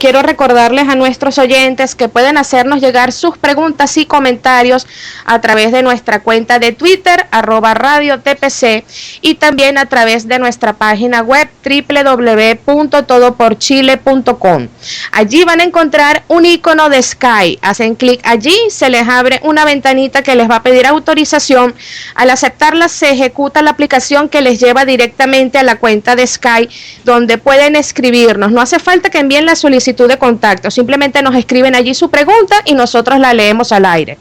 quiero recordarles a nuestros oyentes que pueden hacernos llegar sus preguntas y comentarios a través de nuestra cuenta de Twitter, @radiotpc, y también a través de nuestra página web www.todoporchile.com. Allí van a encontrar un icono de Sky. Hacen clic allí, se les abre una ventanita que les va a pedir autorización. Al aceptarla, se ejecuta la aplicación que les lleva directamente a la cuenta de Sky, donde pueden escribirnos. No hace falta que envíen la solicitud de contacto, simplemente nos escriben allí su pregunta y nosotros la leemos al aire.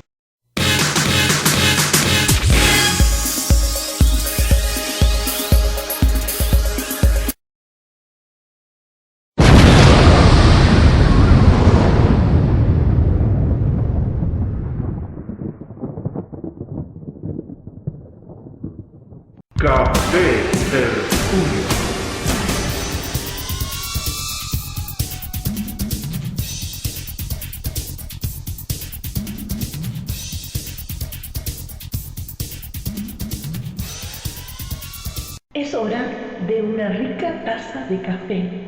Café Tertulia. Es hora de una rica taza de café.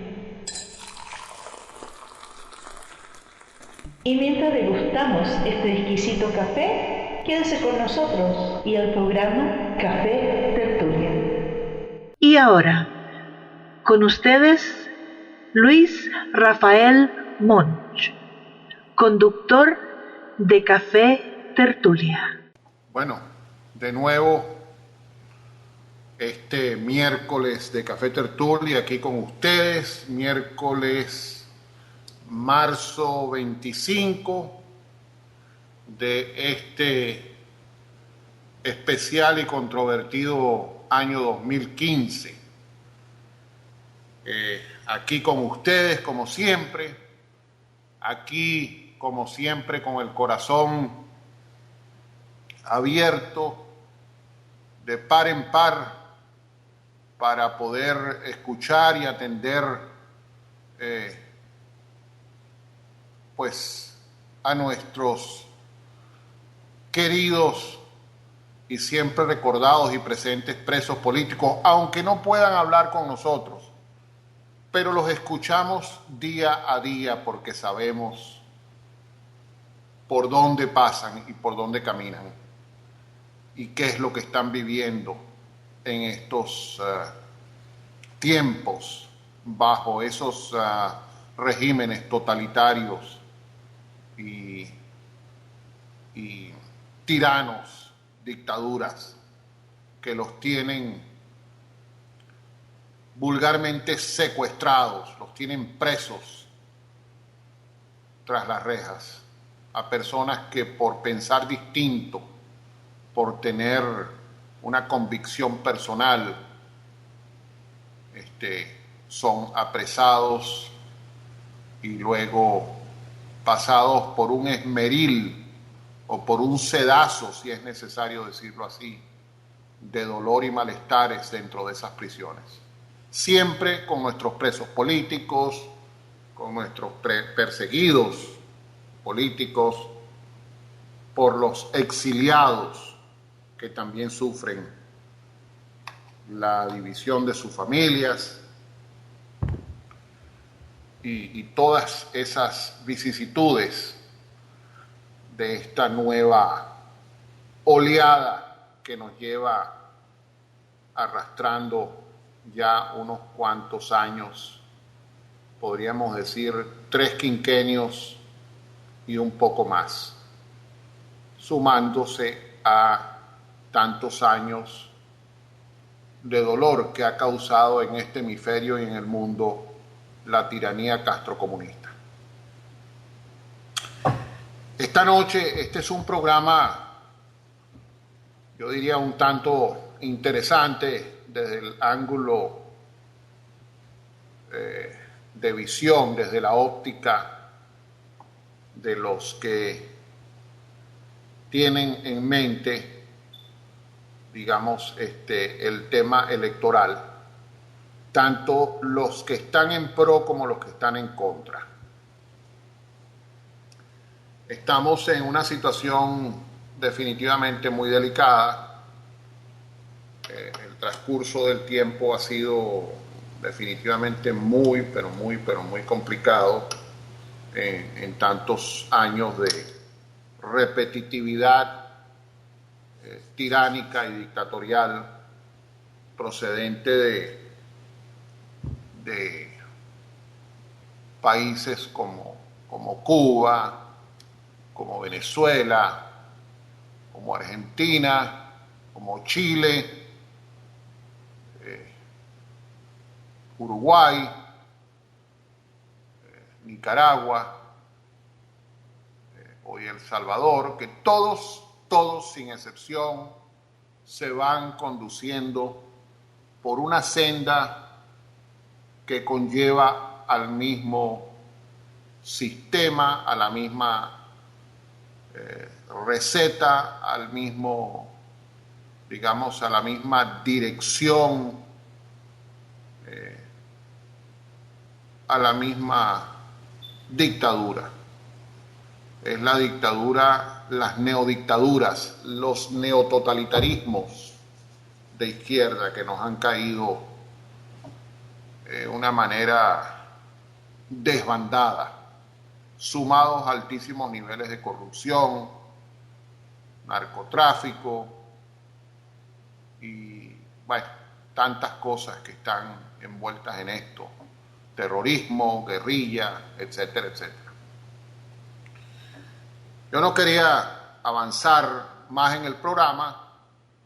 Y mientras degustamos este exquisito café, quédese con nosotros y el programa Café Tertulia. Y ahora, con ustedes, Luis Rafael Monch, conductor de Café Tertulia. Bueno, de nuevo, este miércoles de Café Tertulia aquí con ustedes, miércoles marzo 25 de este especial y controvertido año 2015. Aquí con ustedes, como siempre, aquí como siempre con el corazón abierto de par en par para poder escuchar y atender pues a nuestros queridos y siempre recordados y presentes presos políticos, aunque no puedan hablar con nosotros, pero los escuchamos día a día porque sabemos por dónde pasan y por dónde caminan y qué es lo que están viviendo en estos tiempos bajo esos regímenes totalitarios y tiranos, dictaduras que los tienen vulgarmente secuestrados, los tienen presos tras las rejas, a personas que por pensar distinto, por tener una convicción personal, son apresados y luego pasados por un esmeril o por un sedazo, si es necesario decirlo así, de dolor y malestares dentro de esas prisiones. Siempre con nuestros presos políticos, con nuestros perseguidos políticos, por los exiliados que también sufren la división de sus familias y todas esas vicisitudes de esta nueva oleada que nos lleva arrastrando ya unos cuantos años, podríamos decir 3 quinquenios y un poco más, sumándose a tantos años de dolor que ha causado en este hemisferio y en el mundo la tiranía castrocomunista. Esta noche, este es un programa, yo diría un tanto interesante desde el ángulo de visión, desde la óptica de los que tienen en mente, digamos, el tema electoral, tanto los que están en pro como los que están en contra. Estamos en una situación definitivamente muy delicada. El transcurso del tiempo ha sido definitivamente muy complicado. en tantos años de repetitividad tiránica y dictatorial procedente de países como Cuba, como Venezuela, como Argentina, como Chile, Uruguay, Nicaragua, hoy El Salvador, que todos sin excepción se van conduciendo por una senda que conlleva al mismo sistema, a la misma receta, al mismo, digamos, a la misma dirección, a la misma dictadura. Es la dictadura, las neodictaduras, los neototalitarismos de izquierda que nos han caído de una manera desbandada, sumados a altísimos niveles de corrupción, narcotráfico y, bueno, tantas cosas que están envueltas en esto, terrorismo, guerrilla, etcétera, etcétera. Yo no quería avanzar más en el programa,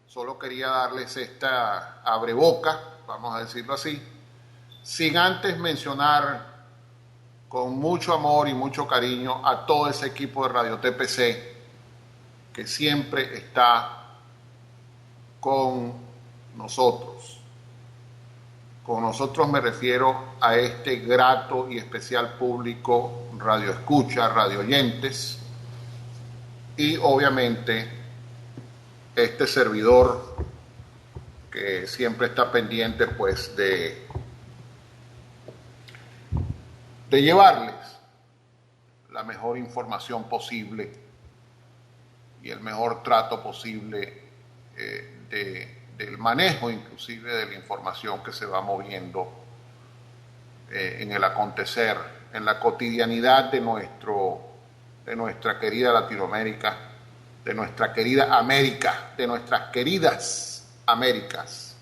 solo quería darles esta abreboca, vamos a decirlo así, sin antes mencionar con mucho amor y mucho cariño a todo ese equipo de Radio TPC que siempre está con nosotros. Con nosotros me refiero a este grato y especial público radio escucha, radio oyentes, y obviamente este servidor que siempre está pendiente pues de llevarles la mejor información posible y el mejor trato posible del manejo inclusive de la información que se va moviendo en el acontecer, en la cotidianidad de nuestra querida Latinoamérica, de nuestra querida América, de nuestras queridas Américas.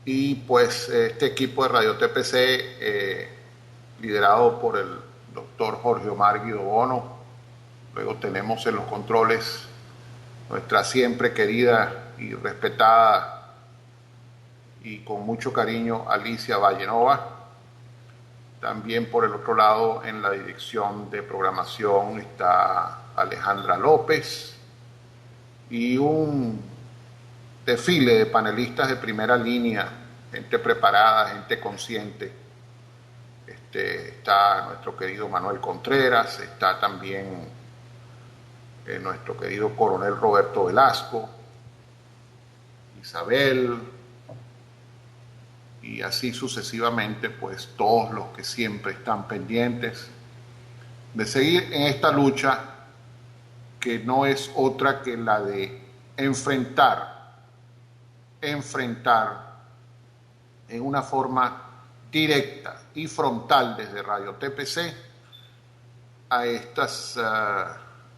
Y pues este equipo de Radio TPC, liderado por el doctor Jorge Omar Guido Bono, luego tenemos en los controles nuestra siempre querida y respetada y con mucho cariño Alicia Vallenova. También por el otro lado en la dirección de programación está Alejandra López y un desfile de panelistas de primera línea, gente preparada, gente consciente. Está nuestro querido Manuel Contreras, está también nuestro querido coronel Roberto Velasco, Isabel, y así sucesivamente, pues todos los que siempre están pendientes de seguir en esta lucha que no es otra que la de enfrentar en una forma directa y frontal desde Radio TPC a estas,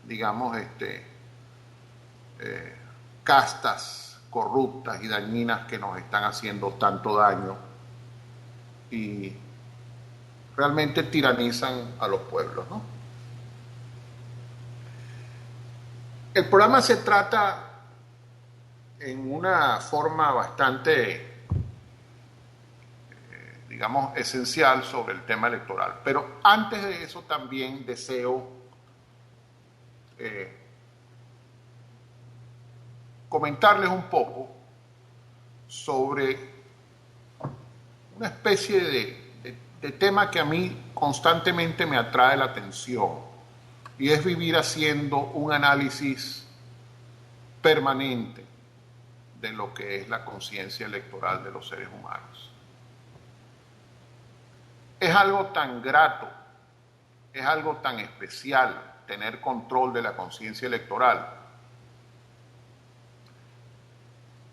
digamos, castas corruptas y dañinas que nos están haciendo tanto daño y realmente tiranizan a los pueblos, ¿no? El programa se trata en una forma bastante, digamos, esencial sobre el tema electoral. Pero antes de eso también deseo comentarles un poco sobre una especie de tema que a mí constantemente me atrae la atención y es vivir haciendo un análisis permanente de lo que es la conciencia electoral de los seres humanos. Es algo tan grato, es algo tan especial tener control de la conciencia electoral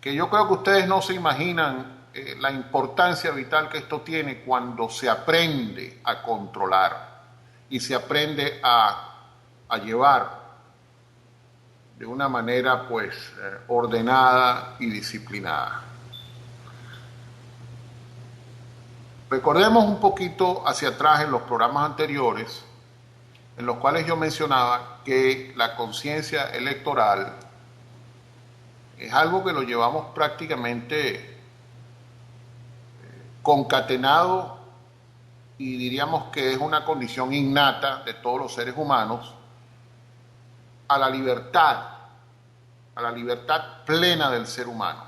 que yo creo que ustedes no se imaginan la importancia vital que esto tiene cuando se aprende a controlar y se aprende a llevar de una manera pues ordenada y disciplinada. Recordemos un poquito hacia atrás en los programas anteriores, en los cuales yo mencionaba que la conciencia electoral es algo que lo llevamos prácticamente concatenado y diríamos que es una condición innata de todos los seres humanos a la libertad plena del ser humano.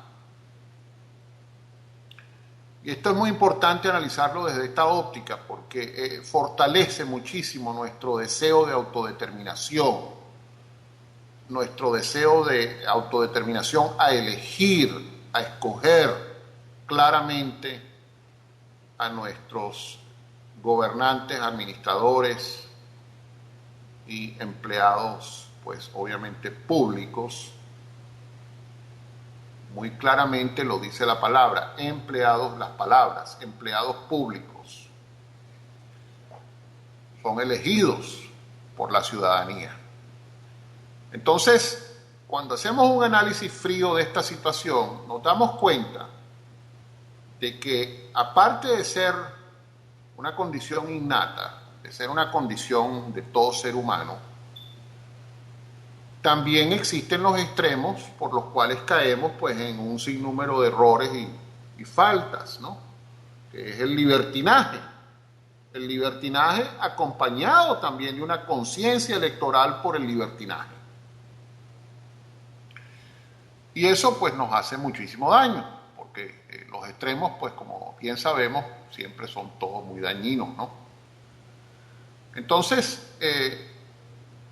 Y esto es muy importante analizarlo desde esta óptica porque fortalece muchísimo nuestro deseo de autodeterminación, nuestro deseo de autodeterminación a elegir, a escoger claramente a nuestros gobernantes, administradores y empleados, pues obviamente públicos. Muy claramente lo dice la palabra, empleados, las palabras, empleados públicos. Son elegidos por la ciudadanía. Entonces, cuando hacemos un análisis frío de esta situación, nos damos cuenta de que aparte de ser una condición innata, de ser una condición de todo ser humano, también existen los extremos por los cuales caemos pues, en un sinnúmero de errores y faltas, ¿no? Que es el libertinaje. El libertinaje acompañado también de una conciencia electoral por el libertinaje. Y eso pues nos hace muchísimo daño, porque los extremos, pues como bien sabemos, siempre son todos muy dañinos, ¿no? Entonces,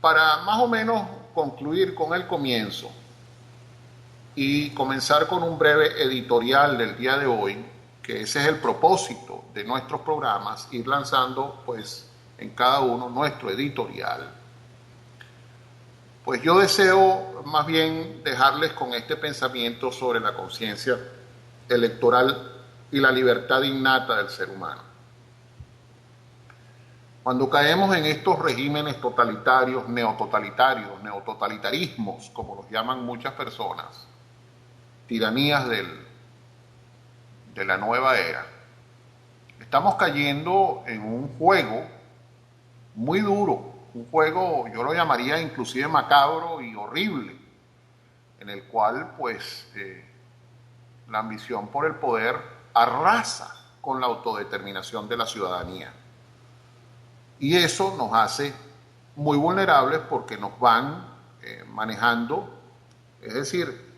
para más o menos concluir con el comienzo y comenzar con un breve editorial del día de hoy, que ese es el propósito de nuestros programas, ir lanzando pues en cada uno nuestro editorial. Pues yo deseo más bien dejarles con este pensamiento sobre la conciencia electoral y la libertad innata del ser humano. Cuando caemos en estos regímenes totalitarios, neototalitarismos, como los llaman muchas personas, tiranías de la nueva era, estamos cayendo en un juego muy duro, un juego, yo lo llamaría inclusive macabro y horrible, en el cual pues la ambición por el poder arrasa con la autodeterminación de la ciudadanía. Y eso nos hace muy vulnerables porque nos van manejando, es decir,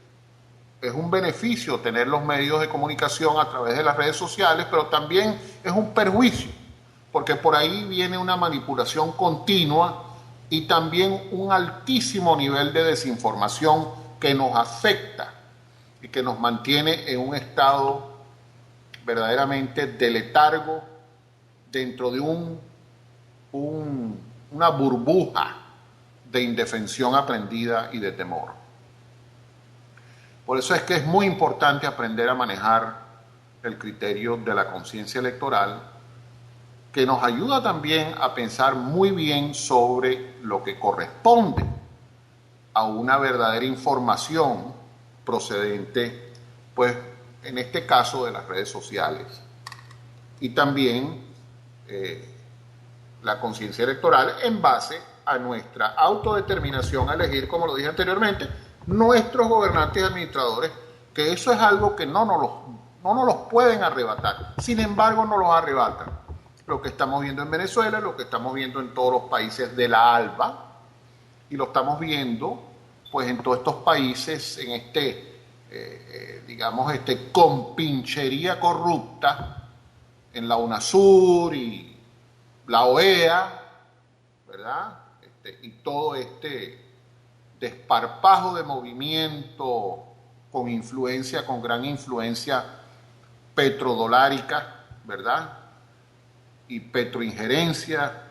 es un beneficio tener los medios de comunicación a través de las redes sociales, pero también es un perjuicio, porque por ahí viene una manipulación continua y también un altísimo nivel de desinformación que nos afecta y que nos mantiene en un estado verdaderamente de letargo dentro de una burbuja de indefensión aprendida y de temor. Por eso es que es muy importante aprender a manejar el criterio de la conciencia electoral, que nos ayuda también a pensar muy bien sobre lo que corresponde a una verdadera información procedente, pues en este caso de las redes sociales. Y también la conciencia electoral en base a nuestra autodeterminación a elegir, como lo dije anteriormente, nuestros gobernantes y administradores, que eso es algo que no nos los pueden arrebatar. Sin embargo, no los arrebatan. Lo que estamos viendo en Venezuela, lo que estamos viendo en todos los países de la ALBA, y lo estamos viendo pues en todos estos países en digamos, compinchería corrupta en la UNASUR y la OEA, ¿verdad? Y todo este desparpajo de movimiento con influencia, con gran influencia petrodolárica, ¿verdad? Y petroinjerencia,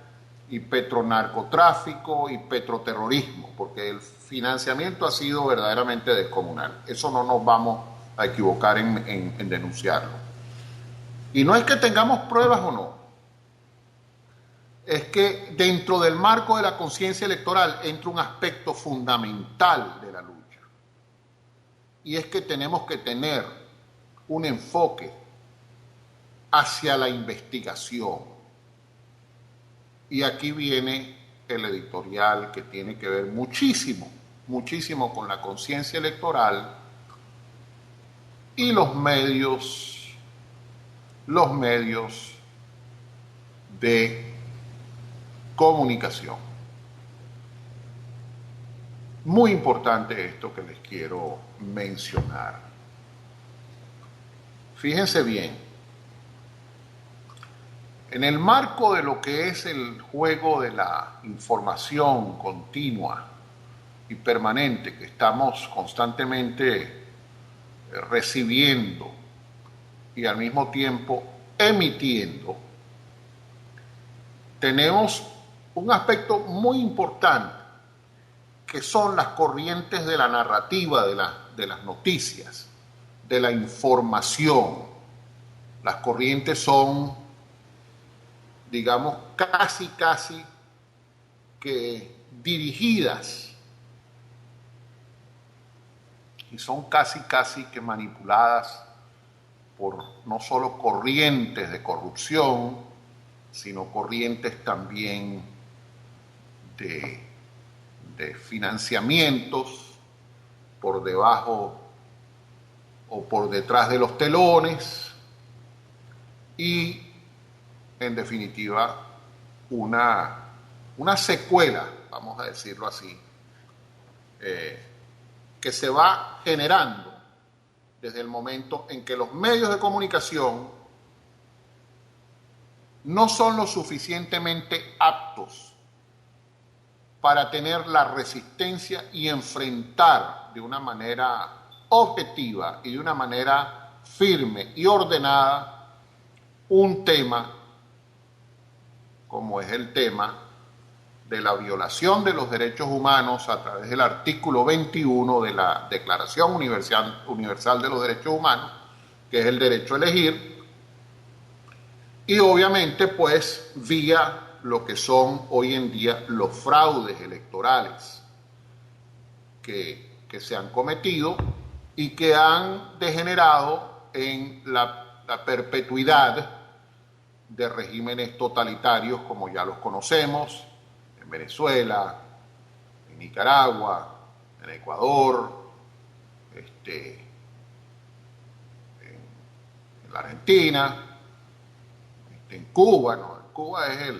y petronarcotráfico, y petroterrorismo, porque el financiamiento ha sido verdaderamente descomunal. Eso no nos vamos a equivocar en denunciarlo. Y no es que tengamos pruebas o no, es que dentro del marco de la conciencia electoral entra un aspecto fundamental de la lucha. Y es que tenemos que tener un enfoque hacia la investigación. Y aquí viene el editorial que tiene que ver muchísimo, muchísimo con la conciencia electoral y los medios de comunicación. Muy importante esto que les quiero mencionar. Fíjense bien, en el marco de lo que es el juego de la información continua y permanente que estamos constantemente recibiendo y al mismo tiempo emitiendo, tenemos un aspecto muy importante que son las corrientes de la narrativa de las noticias, de la información. Las corrientes son, digamos, casi que dirigidas y son casi que manipuladas por no solo corrientes de corrupción, sino corrientes también de financiamientos por debajo o por detrás de los telones y, en definitiva, una secuela, vamos a decirlo así, que se va generando desde el momento en que los medios de comunicación no son lo suficientemente aptos para tener la resistencia y enfrentar de una manera objetiva y de una manera firme y ordenada un tema como es el tema de la violación de los derechos humanos a través del artículo 21 de la Declaración Universal de los Derechos Humanos, que es el derecho a elegir, y obviamente pues vía lo que son hoy en día los fraudes electorales que se han cometido y que han degenerado en la perpetuidad de regímenes totalitarios como ya los conocemos, en Venezuela, en Nicaragua, en Ecuador, en la Argentina, en Cuba, ¿no? Cuba es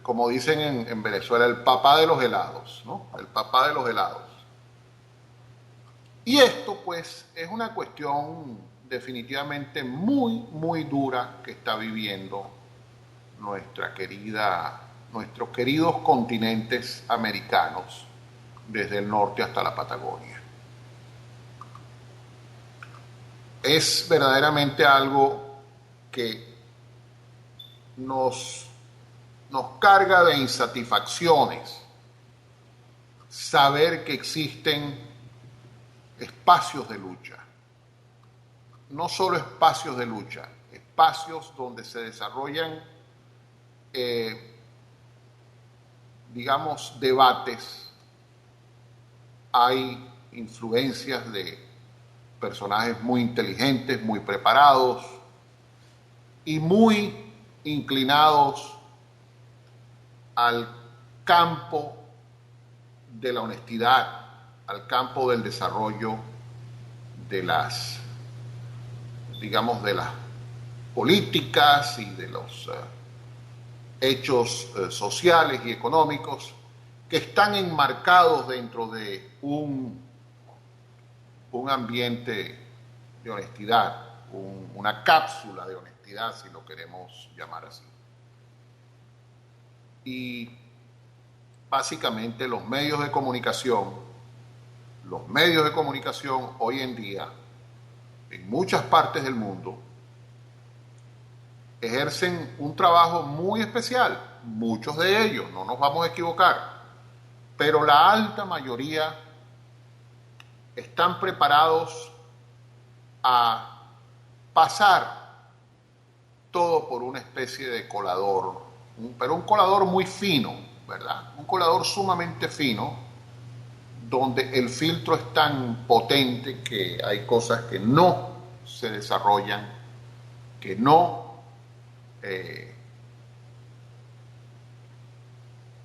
como dicen en Venezuela, el papá de los helados, ¿no? El papá de los helados. Y esto, pues, es una cuestión definitivamente muy dura que está viviendo nuestros queridos continentes americanos, desde el norte hasta la Patagonia. Es verdaderamente algo que nos carga de insatisfacciones saber que existen espacios de lucha. No solo espacios de lucha, espacios donde se desarrollan, digamos, debates. Hay influencias de personajes muy inteligentes, muy preparados y muy inclinados al campo de la honestidad, al campo del desarrollo de las, digamos, de las políticas y de los hechos sociales y económicos que están enmarcados dentro de un ambiente de honestidad, una cápsula de honestidad, si lo queremos llamar así. Y básicamente los medios de comunicación hoy en día, en muchas partes del mundo, ejercen un trabajo muy especial, muchos de ellos, no nos vamos a equivocar, pero la alta mayoría están preparados a pasar todo por una especie de colador, pero un colador muy fino, ¿verdad? Un colador sumamente fino, donde el filtro es tan potente que hay cosas que no se desarrollan, que no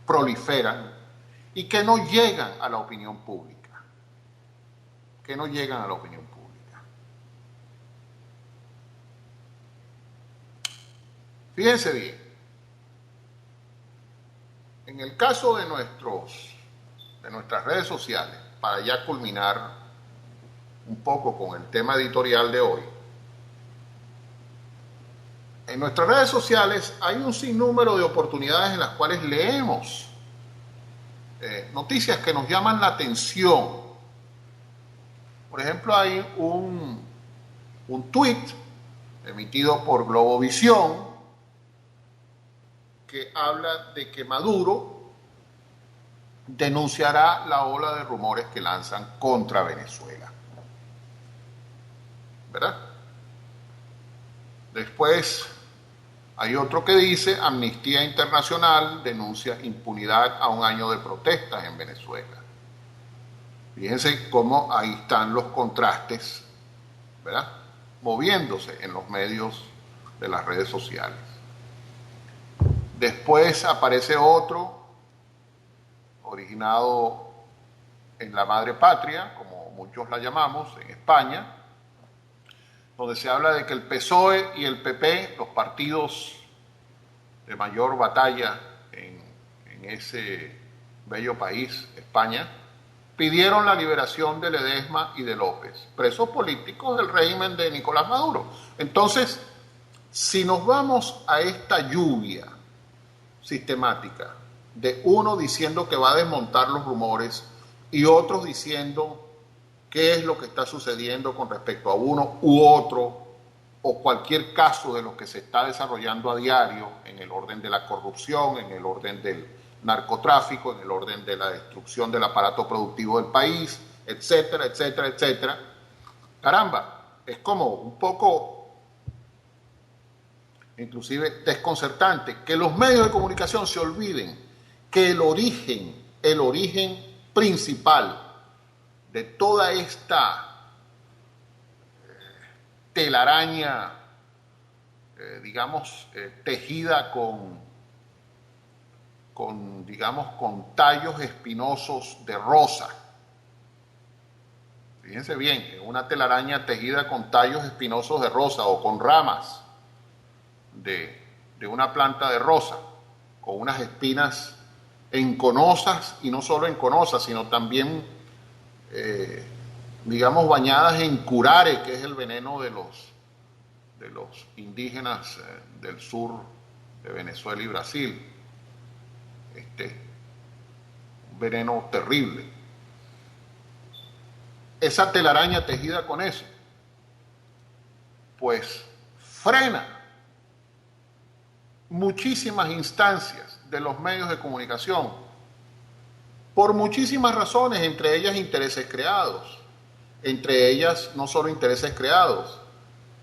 proliferan y que no llegan a la opinión pública, que no llegan a la opinión pública. Fíjense bien, en el caso de nuestras redes sociales, para ya culminar un poco con el tema editorial de hoy, en nuestras redes sociales hay un sinnúmero de oportunidades en las cuales leemos noticias que nos llaman la atención. Por ejemplo, hay un tuit emitido por Globovisión que habla de que Maduro denunciará la ola de rumores que lanzan contra Venezuela, ¿verdad? Después hay otro que dice: Amnistía Internacional denuncia impunidad a un año de protestas en Venezuela. Fíjense cómo ahí están los contrastes, ¿verdad?, moviéndose en los medios de las redes sociales. Después aparece otro, originado en la madre patria, como muchos la llamamos, en España, donde se habla de que el PSOE y el PP, los partidos de mayor batalla en ese bello país, España, pidieron la liberación de Ledesma y de López, presos políticos del régimen de Nicolás Maduro. Entonces, si nos vamos a esta lluvia sistemática de uno diciendo que va a desmontar los rumores y otros diciendo qué es lo que está sucediendo con respecto a uno u otro, o cualquier caso de lo que se está desarrollando a diario en el orden de la corrupción, en el orden del narcotráfico, en el orden de la destrucción del aparato productivo del país, etcétera, etcétera, etcétera. Caramba, es como un poco, inclusive desconcertante, que los medios de comunicación se olviden que el origen principal de toda esta telaraña, tejida con tallos espinosos de rosa. Fíjense bien, una telaraña tejida con tallos espinosos de rosa o con ramas de una planta de rosa, con unas espinas enconosas, y no solo enconosas, sino también bañadas en curare, que es el veneno de los indígenas del sur de Venezuela y Brasil. Un veneno terrible. Esa telaraña tejida con eso, pues frena muchísimas instancias de los medios de comunicación, por muchísimas razones, entre ellas intereses creados. Entre ellas no solo intereses creados,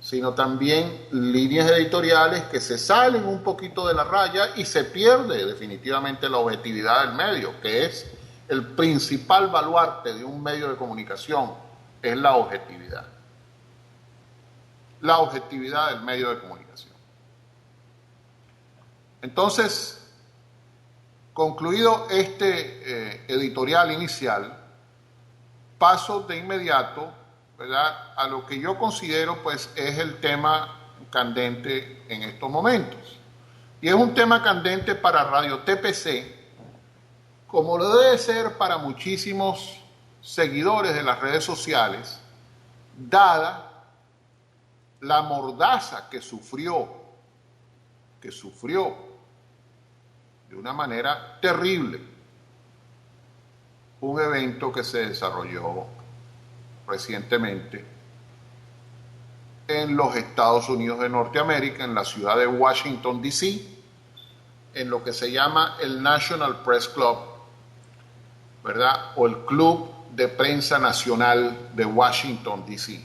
sino también líneas editoriales que se salen un poquito de la raya y se pierde definitivamente la objetividad del medio, que es el principal baluarte de un medio de comunicación, es la objetividad. La objetividad del medio de comunicación. Entonces, concluido este editorial inicial, paso de inmediato, ¿verdad?, a lo que yo considero pues es el tema candente en estos momentos. Y es un tema candente para Radio TPC, como lo debe ser para muchísimos seguidores de las redes sociales, dada la mordaza que sufrió de una manera terrible un evento que se desarrolló recientemente en los Estados Unidos de Norteamérica, en la ciudad de Washington, D.C., en lo que se llama el National Press Club, ¿verdad?, o el Club de Prensa Nacional de Washington, D.C.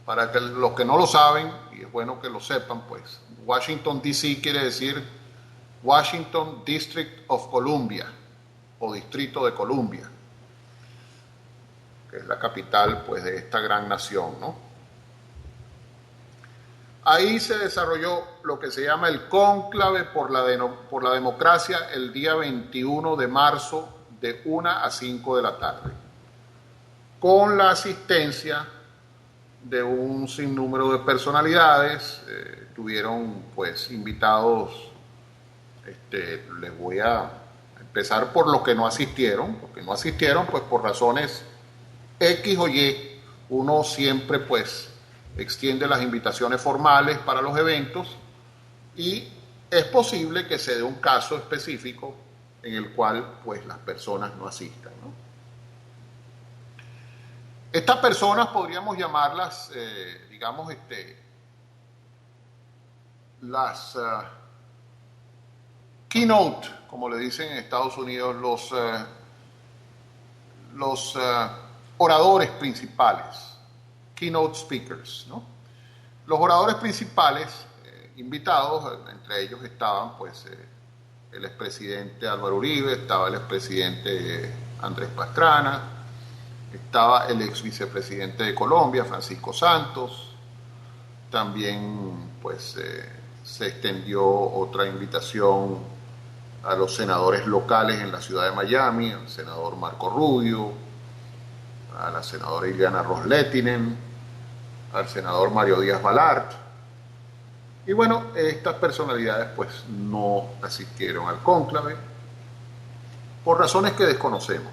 Para que los que no lo saben, y es bueno que lo sepan, pues Washington, D.C. quiere decir Washington District of Columbia, o Distrito de Columbia, que es la capital, pues, de esta gran nación, ¿no? Ahí se desarrolló lo que se llama el cónclave por la democracia el día 21 de marzo de 1 a 5 de la tarde, con la asistencia de un sinnúmero de personalidades. Tuvieron pues invitados, les voy a empezar por los que no asistieron, pues por razones X o Y. Uno siempre pues extiende las invitaciones formales para los eventos y es posible que se dé un caso específico en el cual pues las personas no asistan, ¿no? Estas personas podríamos llamarlas, digamos, las keynote, como le dicen en Estados Unidos, los oradores principales, keynote speakers, ¿no? Los oradores principales invitados, entre ellos estaban pues el expresidente Álvaro Uribe, estaba el expresidente Andrés Pastrana, estaba el ex vicepresidente de Colombia, Francisco Santos. También pues se extendió otra invitación a los senadores locales en la ciudad de Miami, al senador Marco Rubio, a la senadora Ileana Ros-Lehtinen, al senador Mario Díaz Balart. Y bueno, estas personalidades pues no asistieron al cónclave por razones que desconocemos.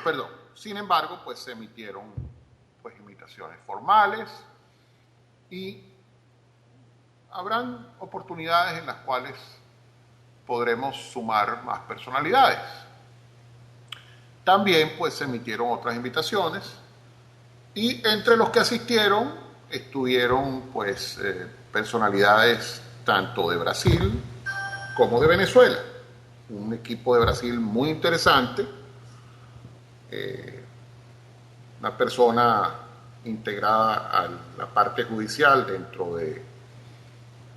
Perdón. Sin embargo, pues se emitieron pues invitaciones formales y habrán oportunidades en las cuales podremos sumar más personalidades. También pues se emitieron otras invitaciones y entre los que asistieron estuvieron pues personalidades tanto de Brasil como de Venezuela. Un equipo de Brasil muy interesante, una persona integrada a la parte judicial dentro de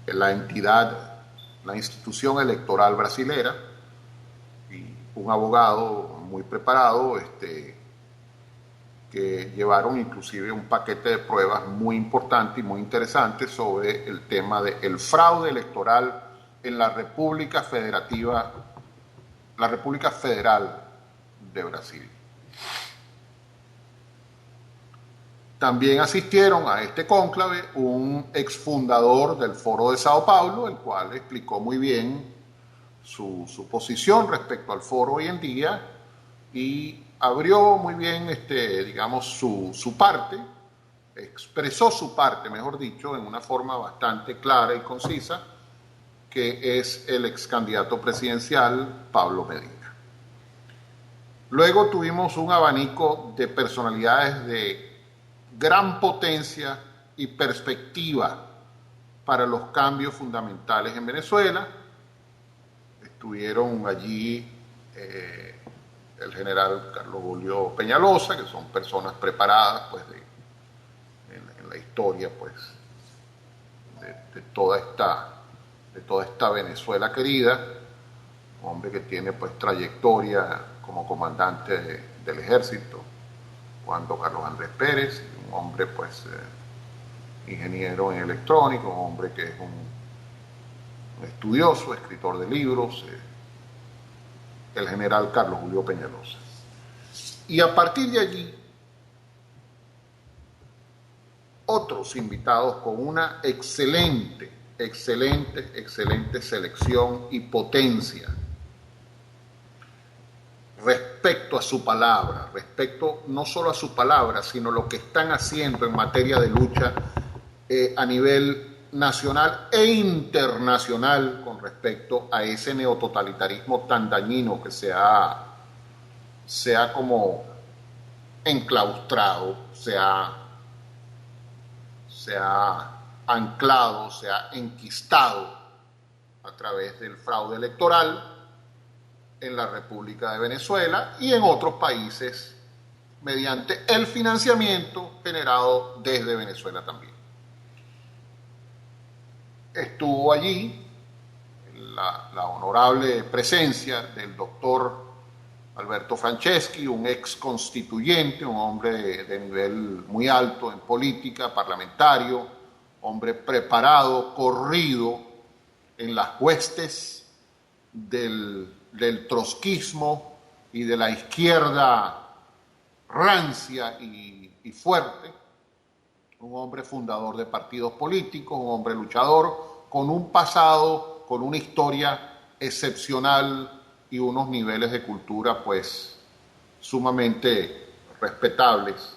la entidad, la institución electoral brasilera, y un abogado muy preparado, que llevaron inclusive un paquete de pruebas muy importante y muy interesante sobre el tema del fraude electoral en la República Federativa, la República Federal de Brasil. También asistieron a este cónclave un exfundador del Foro de Sao Paulo, el cual explicó muy bien su posición respecto al foro hoy en día y abrió muy bien, digamos, su parte, expresó su parte, mejor dicho, en una forma bastante clara y concisa, que es el ex candidato presidencial Pablo Medina. Luego tuvimos un abanico de personalidades de gran potencia y perspectiva para los cambios fundamentales en Venezuela. Estuvieron allí el general Carlos Julio Peñalosa, que son personas preparadas pues en la historia pues de toda esta Venezuela querida, un hombre que tiene pues trayectoria como comandante del ejército, cuando Carlos Andrés Pérez, un hombre pues ingeniero en electrónica, un hombre que es un estudioso, escritor de libros, el general Carlos Julio Peñalosa. Y a partir de allí, otros invitados con una excelente selección y potencia respecto a su palabra, respecto no solo a su palabra, sino lo que están haciendo en materia de lucha a nivel nacional e internacional con respecto a ese neototalitarismo tan dañino que se ha como enclaustrado, se ha anclado, se ha enquistado a través del fraude electoral en la República de Venezuela y en otros países mediante el financiamiento generado desde Venezuela también. Estuvo allí la honorable presencia del doctor Alberto Franceschi, un ex constituyente, un hombre de nivel muy alto en política, parlamentario, hombre preparado, corrido en las huestes del trotskismo y de la izquierda rancia y fuerte, un hombre fundador de partidos políticos, un hombre luchador, con un pasado, con una historia excepcional y unos niveles de cultura pues sumamente respetables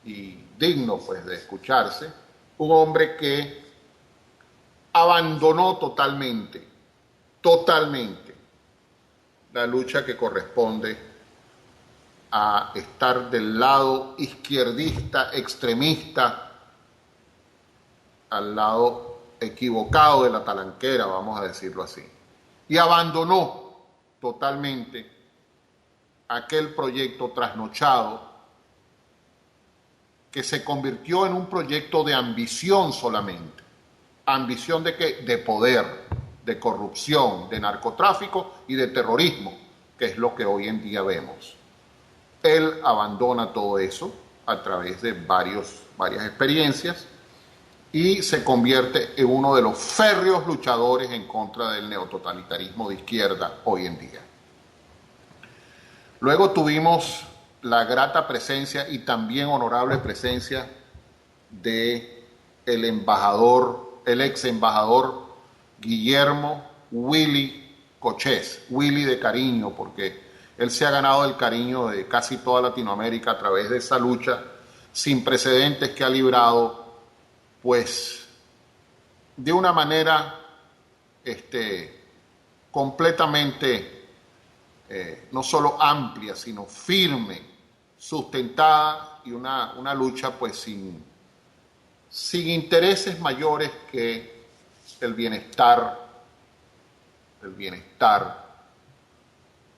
y dignos pues de escucharse. Un hombre que abandonó totalmente la lucha que corresponde a estar del lado izquierdista, extremista, al lado equivocado de la talanquera, vamos a decirlo así. Y abandonó totalmente aquel proyecto trasnochado que se convirtió en un proyecto de ambición solamente. ¿Ambición de qué? De poder, de corrupción, de narcotráfico y de terrorismo, que es lo que hoy en día vemos. Él abandona todo eso a través de varias experiencias y se convierte en uno de los férreos luchadores en contra del neototalitarismo de izquierda hoy en día. Luego tuvimos la grata presencia y también honorable presencia de el ex embajador Guillermo Willy Cochés, Willy de cariño, porque él se ha ganado el cariño de casi toda Latinoamérica a través de esa lucha sin precedentes que ha librado, pues, de una manera completamente no solo amplia, sino firme, sustentada y una lucha pues sin intereses mayores que el bienestar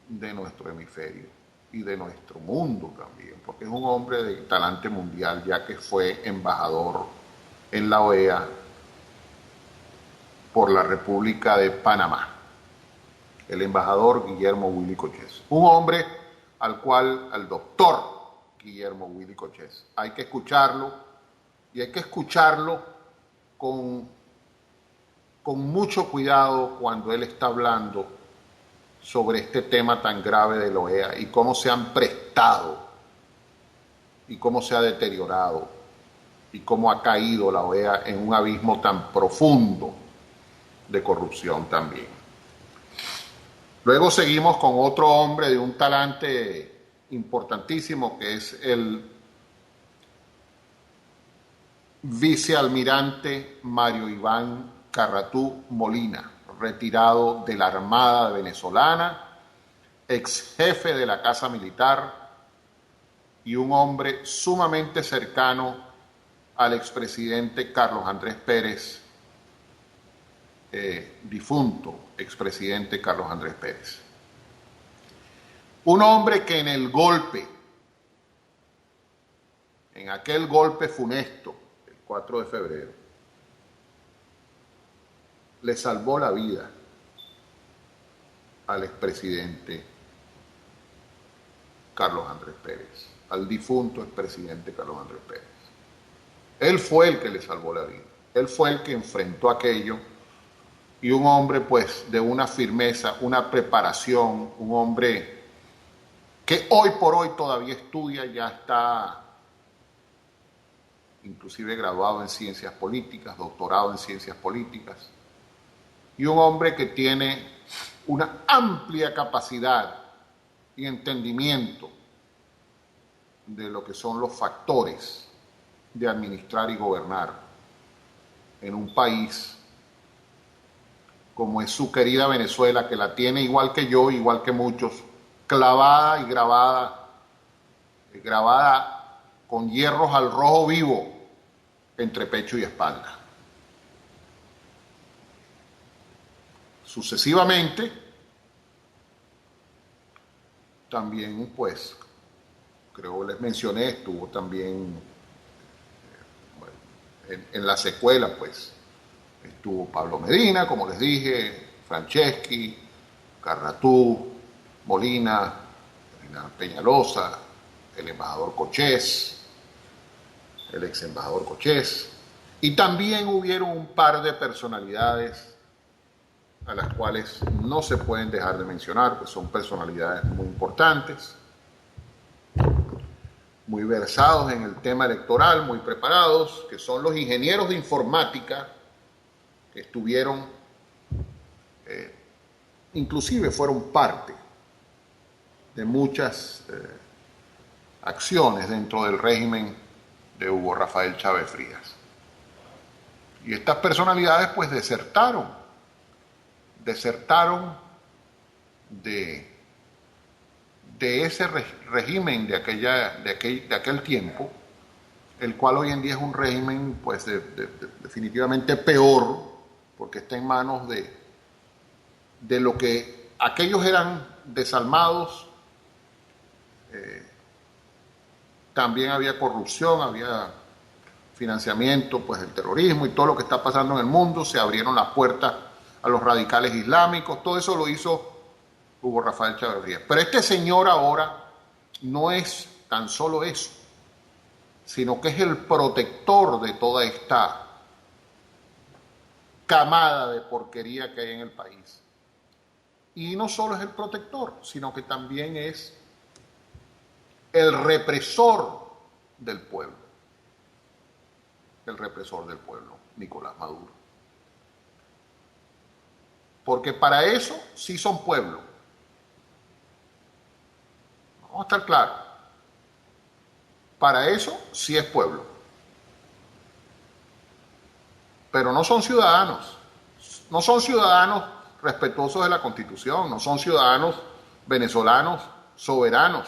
de nuestro hemisferio y de nuestro mundo también, porque es un hombre de talante mundial, ya que fue embajador en la OEA por la República de Panamá, el embajador Guillermo Willy Cochés. Un hombre al doctor Guillermo Willy Cochés. Hay que escucharlo y hay que escucharlo con mucho cuidado cuando él está hablando sobre este tema tan grave de la OEA y cómo se han prestado y cómo se ha deteriorado y cómo ha caído la OEA en un abismo tan profundo de corrupción también. Luego seguimos con otro hombre de un talante importantísimo, que es el vicealmirante Mario Iván Carratú Molina, retirado de la Armada venezolana, ex jefe de la Casa Militar y un hombre sumamente cercano al expresidente Carlos Andrés Pérez, difunto expresidente Carlos Andrés Pérez. Un hombre que en aquel golpe funesto, el 4 de febrero, le salvó la vida al expresidente Carlos Andrés Pérez, al difunto expresidente Carlos Andrés Pérez. Él fue el que le salvó la vida, él fue el que enfrentó aquello, y un hombre pues de una firmeza, una preparación, un hombre que hoy por hoy todavía estudia, ya está inclusive graduado en ciencias políticas, doctorado en ciencias políticas, y un hombre que tiene una amplia capacidad y entendimiento de lo que son los factores de administrar y gobernar en un país como es su querida Venezuela, que la tiene igual que yo, igual que muchos, clavada y grabada con hierros al rojo vivo entre pecho y espalda. Sucesivamente, también, pues, creo les mencioné, estuvo también en la secuela, pues, estuvo Pablo Medina, como les dije, Franceschi, Carratú, Molina, Peñalosa, el embajador Cochés, el ex embajador Cochés, y también hubieron un par de personalidades a las cuales no se pueden dejar de mencionar, pues son personalidades muy importantes, muy versados en el tema electoral, muy preparados, que son los ingenieros de informática que estuvieron, inclusive fueron parte de muchas acciones dentro del régimen de Hugo Rafael Chávez Frías. Y estas personalidades pues desertaron de ese régimen de aquel tiempo, el cual hoy en día es un régimen pues definitivamente peor, porque está en manos de lo que aquellos eran desalmados. También había corrupción, había financiamiento pues del terrorismo y todo lo que está pasando en el mundo. Se abrieron las puertas a los radicales islámicos, todo eso lo hizo Hugo Rafael Chávez Frías. Pero este señor ahora no es tan solo eso, sino que es el protector de toda esta camada de porquería que hay en el país. Y no solo es el protector, sino que también es el represor del pueblo. El represor del pueblo, Nicolás Maduro. Porque para eso sí son pueblo. Vamos a estar claros. Para eso sí es pueblo. Pero no son ciudadanos. No son ciudadanos respetuosos de la Constitución. No son ciudadanos venezolanos soberanos.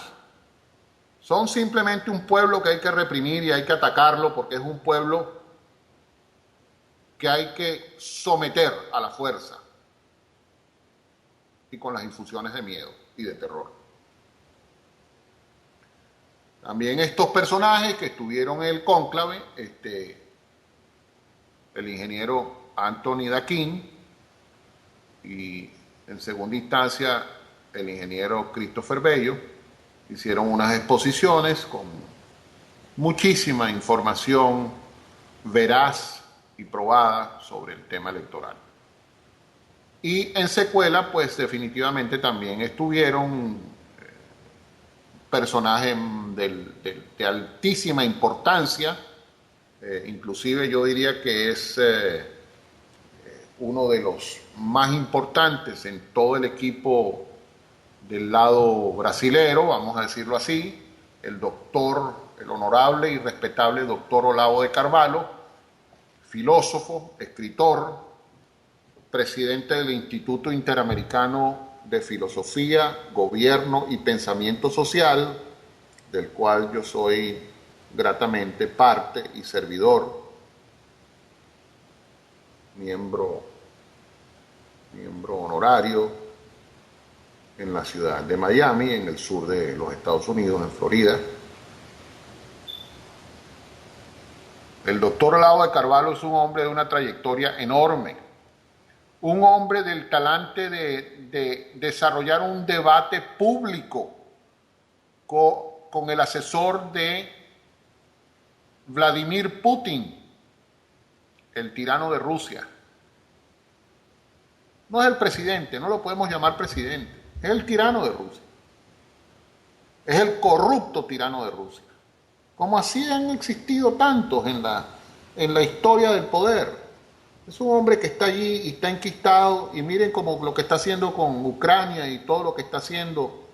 Son simplemente un pueblo que hay que reprimir y hay que atacarlo porque es un pueblo que hay que someter a la fuerza y con las infusiones de miedo y de terror. También estos personajes que estuvieron en el cónclave, el ingeniero Anthony Daquín y en segunda instancia el ingeniero Christopher Bello, hicieron unas exposiciones con muchísima información veraz y probada sobre el tema electoral. Y en secuela, pues definitivamente también estuvieron personajes de altísima importancia, inclusive yo diría que es uno de los más importantes en todo el equipo del lado brasilero, vamos a decirlo así, el honorable y respetable doctor Olavo de Carvalho, filósofo, escritor, presidente del Instituto Interamericano de Filosofía, Gobierno y Pensamiento Social, del cual yo soy gratamente parte y servidor, miembro honorario en la ciudad de Miami, en el sur de los Estados Unidos, en Florida. El doctor Olavo de Carvalho es un hombre de una trayectoria enorme, un hombre del talante de desarrollar un debate público con el asesor de Vladimir Putin, el tirano de Rusia. No es el presidente, no lo podemos llamar presidente, es el tirano de Rusia. Es el corrupto tirano de Rusia. Como así han existido tantos en la historia del poder. Es un hombre que está allí y está enquistado, y miren como lo que está haciendo con Ucrania y todo lo que está haciendo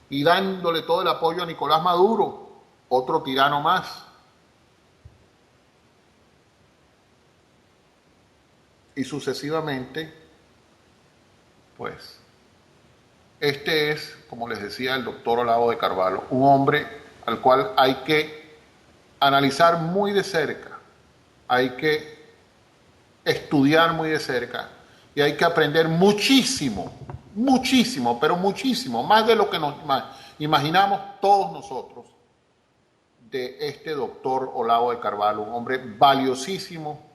y dándole todo el apoyo a Nicolás Maduro, otro tirano más. Y sucesivamente, pues, este es, como les decía el doctor Olavo de Carvalho, un hombre al cual hay que analizar muy de cerca, hay que estudiar muy de cerca y hay que aprender muchísimo muchísimo, pero muchísimo, más de lo que nos imaginamos todos nosotros, de este doctor Olavo de Carvalho, un hombre valiosísimo,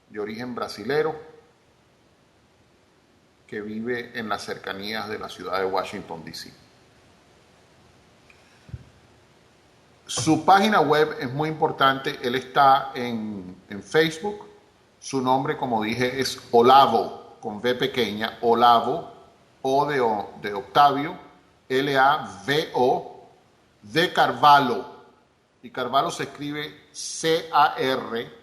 de origen brasilero, que vive en las cercanías de la ciudad de Washington, D.C. Su página web es muy importante, él está en Facebook, su nombre, como dije, es Olavo, con V pequeña, Olavo, O de Octavio, L-A-V-O, de Carvalho, y Carvalho se escribe C-A-R-V-A-L-H-O,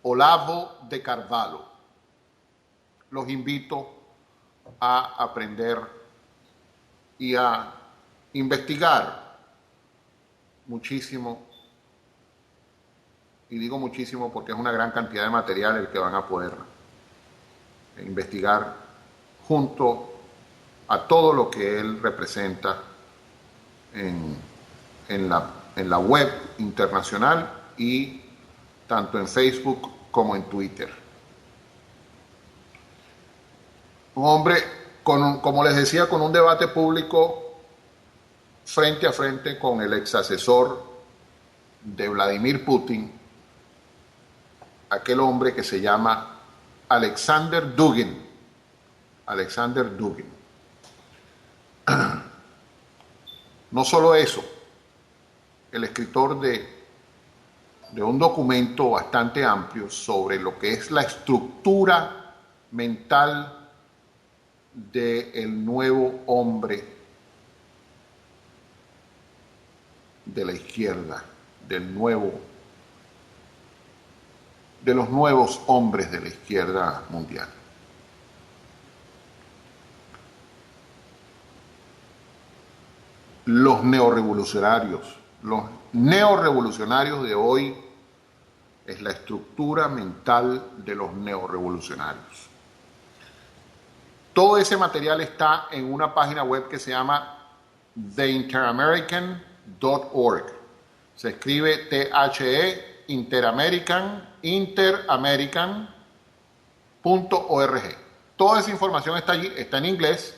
Olavo de Carvalho. Los invito a aprender y a investigar muchísimo, y digo muchísimo porque es una gran cantidad de material el que van a poder investigar junto a todo lo que él representa en la web internacional y tanto en Facebook como en Twitter. Un hombre, como les decía, con un debate público frente a frente con el ex asesor de Vladimir Putin, aquel hombre que se llama Alexander Dugin. Alexander Dugin. No solo eso, el escritor de un documento bastante amplio sobre lo que es la estructura mental del nuevo hombre de la izquierda, de los nuevos hombres de la izquierda mundial. Los neorrevolucionarios de hoy es la estructura mental de los neorrevolucionarios. Todo ese material está en una página web que se llama theinteramerican.org. Se escribe T-H-E, interamerican.org. Toda esa información está allí, está en inglés.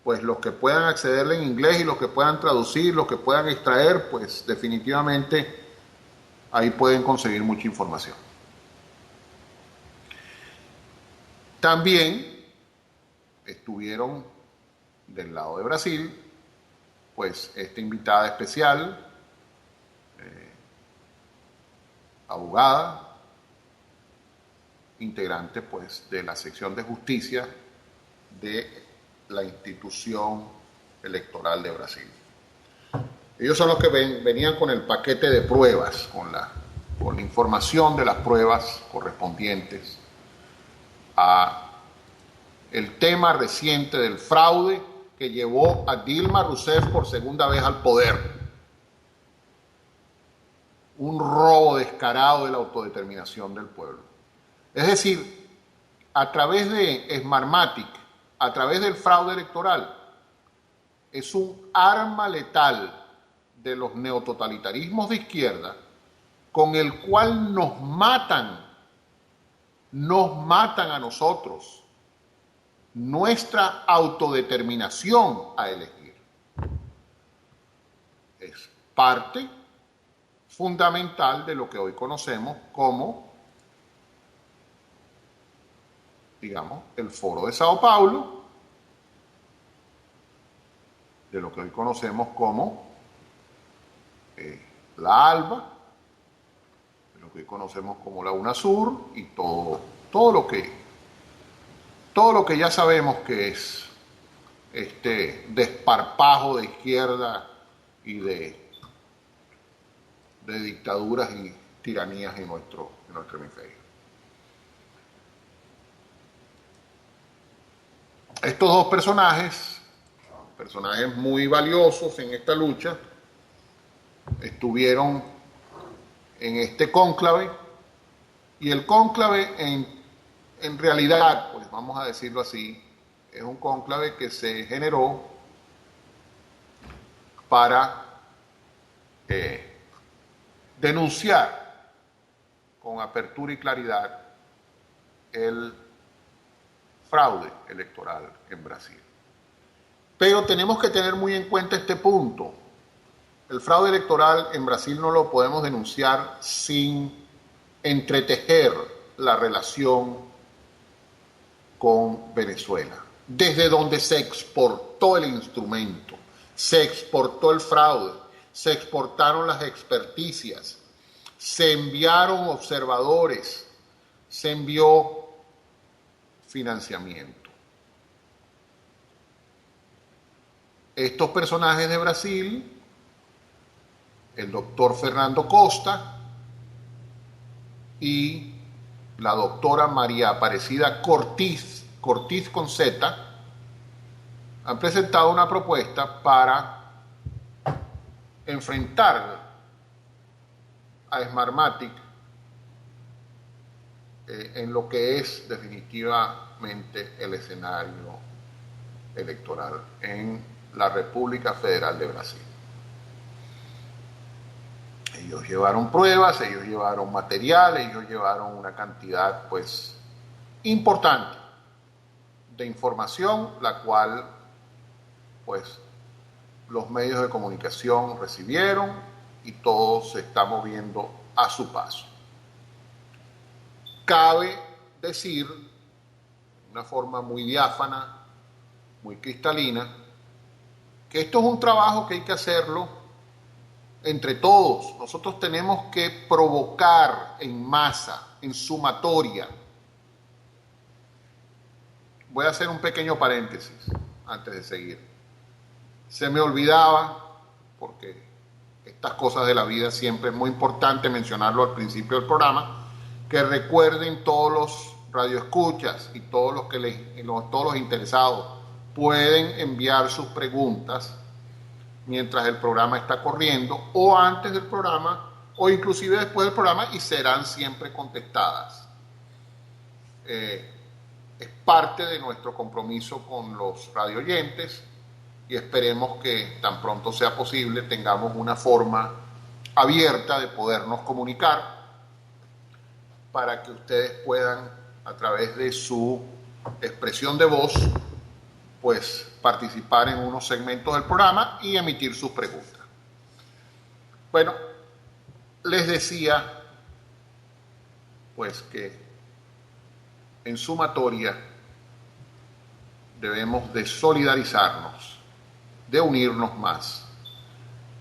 Pues los que puedan accederle en inglés y los que puedan traducir, los que puedan extraer, pues definitivamente ahí pueden conseguir mucha información. También estuvieron del lado de Brasil, pues esta invitada especial, abogada, integrante pues de la sección de justicia de la institución electoral de Brasil. Ellos son los que venían con el paquete de pruebas, con la información de las pruebas correspondientes a el tema reciente del fraude que llevó a Dilma Rousseff por segunda vez al poder. Un robo descarado de la autodeterminación del pueblo. Es decir, a través de Smartmatic, a través del fraude electoral, es un arma letal de los neototalitarismos de izquierda con el cual nos matan a nosotros, nuestra autodeterminación a elegir. Es parte fundamental de lo que hoy conocemos como, digamos, el Foro de Sao Paulo, de lo que hoy conocemos como la ALBA, de lo que hoy conocemos como la UNASUR y todo lo que ya sabemos que es este desparpajo de izquierda y de dictaduras y tiranías en nuestro hemisferio. Estos dos personajes muy valiosos en esta lucha, estuvieron en este cónclave, y el cónclave en realidad, pues vamos a decirlo así, es un cónclave que se generó para denunciar con apertura y claridad el fraude electoral en Brasil. Pero tenemos que tener muy en cuenta este punto. El fraude electoral en Brasil no lo podemos denunciar sin entretejer la relación con Venezuela, desde donde se exportó el instrumento, se exportó el fraude, se exportaron las experticias, se enviaron observadores, se envió financiamiento. Estos personajes de Brasil, el doctor Fernando Costa y la doctora María Aparecida Cortiz con Z, han presentado una propuesta para enfrentar a Smartmatic en lo que es definitivamente el escenario electoral en la República Federal de Brasil. Ellos llevaron pruebas, ellos llevaron material, ellos llevaron una cantidad pues importante de información, la cual pues los medios de comunicación recibieron y todo se está moviendo a su paso. Cabe decir, de una forma muy diáfana, muy cristalina, que esto es un trabajo que hay que hacerlo entre todos. Nosotros tenemos que provocar en masa, en sumatoria. Voy a hacer un pequeño paréntesis antes de seguir. Se me olvidaba, porque estas cosas de la vida siempre es muy importante mencionarlo al principio del programa, que recuerden todos los radioescuchas y todos los interesados pueden enviar sus preguntas mientras el programa está corriendo o antes del programa o inclusive después del programa y serán siempre contestadas. Es parte de nuestro compromiso con los radioyentes y esperemos que tan pronto sea posible tengamos una forma abierta de podernos comunicar para que ustedes puedan, a través de su expresión de voz, pues participar en unos segmentos del programa y emitir sus preguntas. Bueno, les decía pues que en sumatoria debemos de solidarizarnos, de unirnos más,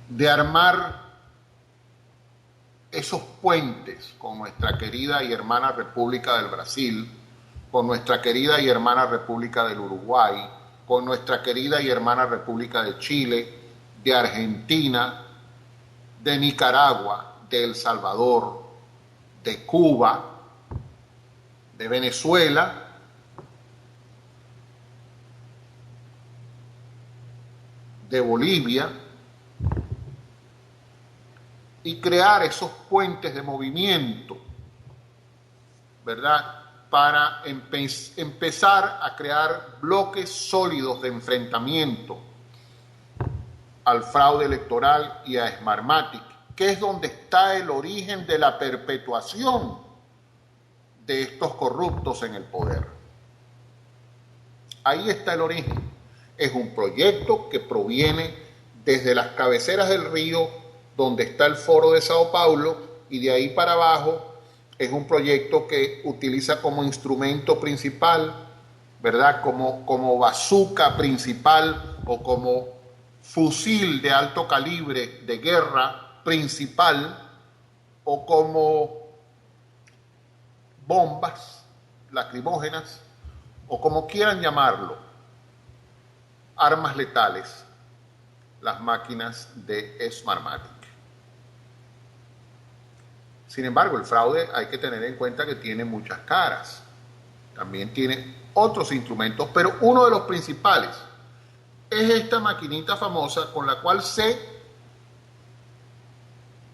de armar esos puentes con nuestra querida y hermana República del Brasil, con nuestra querida y hermana República del Uruguay, con nuestra querida y hermana República de Chile, de Argentina, de Nicaragua, de El Salvador, de Cuba, de Venezuela, de Bolivia, y crear esos puentes de movimiento, ¿verdad?, para empezar a crear bloques sólidos de enfrentamiento al fraude electoral y a Smartmatic, que es donde está el origen de la perpetuación de estos corruptos en el poder. Ahí está el origen. Es un proyecto que proviene desde las cabeceras del río, donde está el Foro de Sao Paulo, y de ahí para abajo es un proyecto que utiliza como instrumento principal, ¿verdad?, como bazooka principal o como fusil de alto calibre de guerra principal o como bombas lacrimógenas o como quieran llamarlo, armas letales, las máquinas de Smartmatic. Sin embargo, el fraude hay que tener en cuenta que tiene muchas caras. También tiene otros instrumentos, pero uno de los principales es esta maquinita famosa con la cual se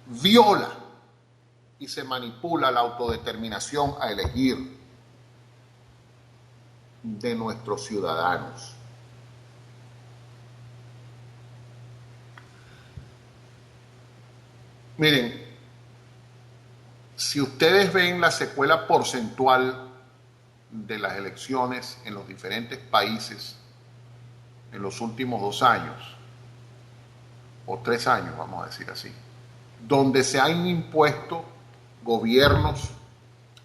viola y se manipula la autodeterminación a elegir de nuestros ciudadanos. Miren, Si ustedes ven la secuela porcentual de las elecciones en los diferentes países en los últimos 2 años, o 3 años, vamos a decir así, donde se han impuesto gobiernos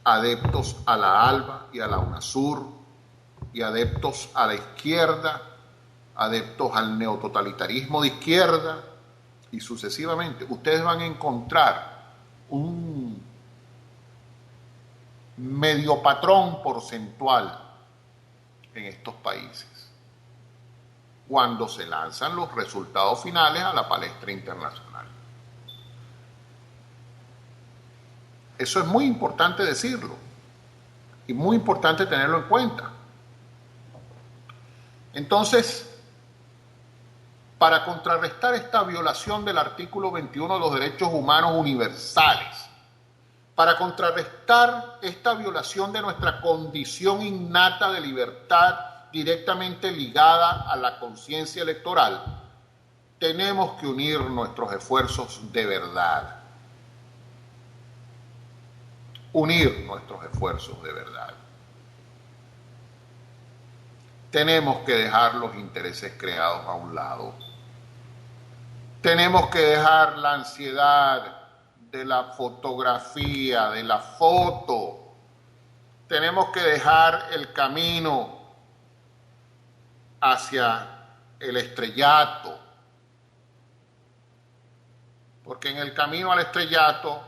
adeptos a la ALBA y a la UNASUR, y adeptos a la izquierda, adeptos al neototalitarismo de izquierda, y sucesivamente, ustedes van a encontrar un medio patrón porcentual en estos países cuando se lanzan los resultados finales a la palestra internacional. Eso es muy importante decirlo y muy importante tenerlo en cuenta. Entonces, para contrarrestar esta violación del artículo 21 de los derechos humanos universales, para contrarrestar esta violación de nuestra condición innata de libertad directamente ligada a la conciencia electoral, tenemos que unir nuestros esfuerzos de verdad. Unir nuestros esfuerzos de verdad. Tenemos que dejar los intereses creados a un lado. Tenemos que dejar la ansiedad de la fotografía, de la foto. Tenemos que dejar el camino hacia el estrellato. Porque en el camino al estrellato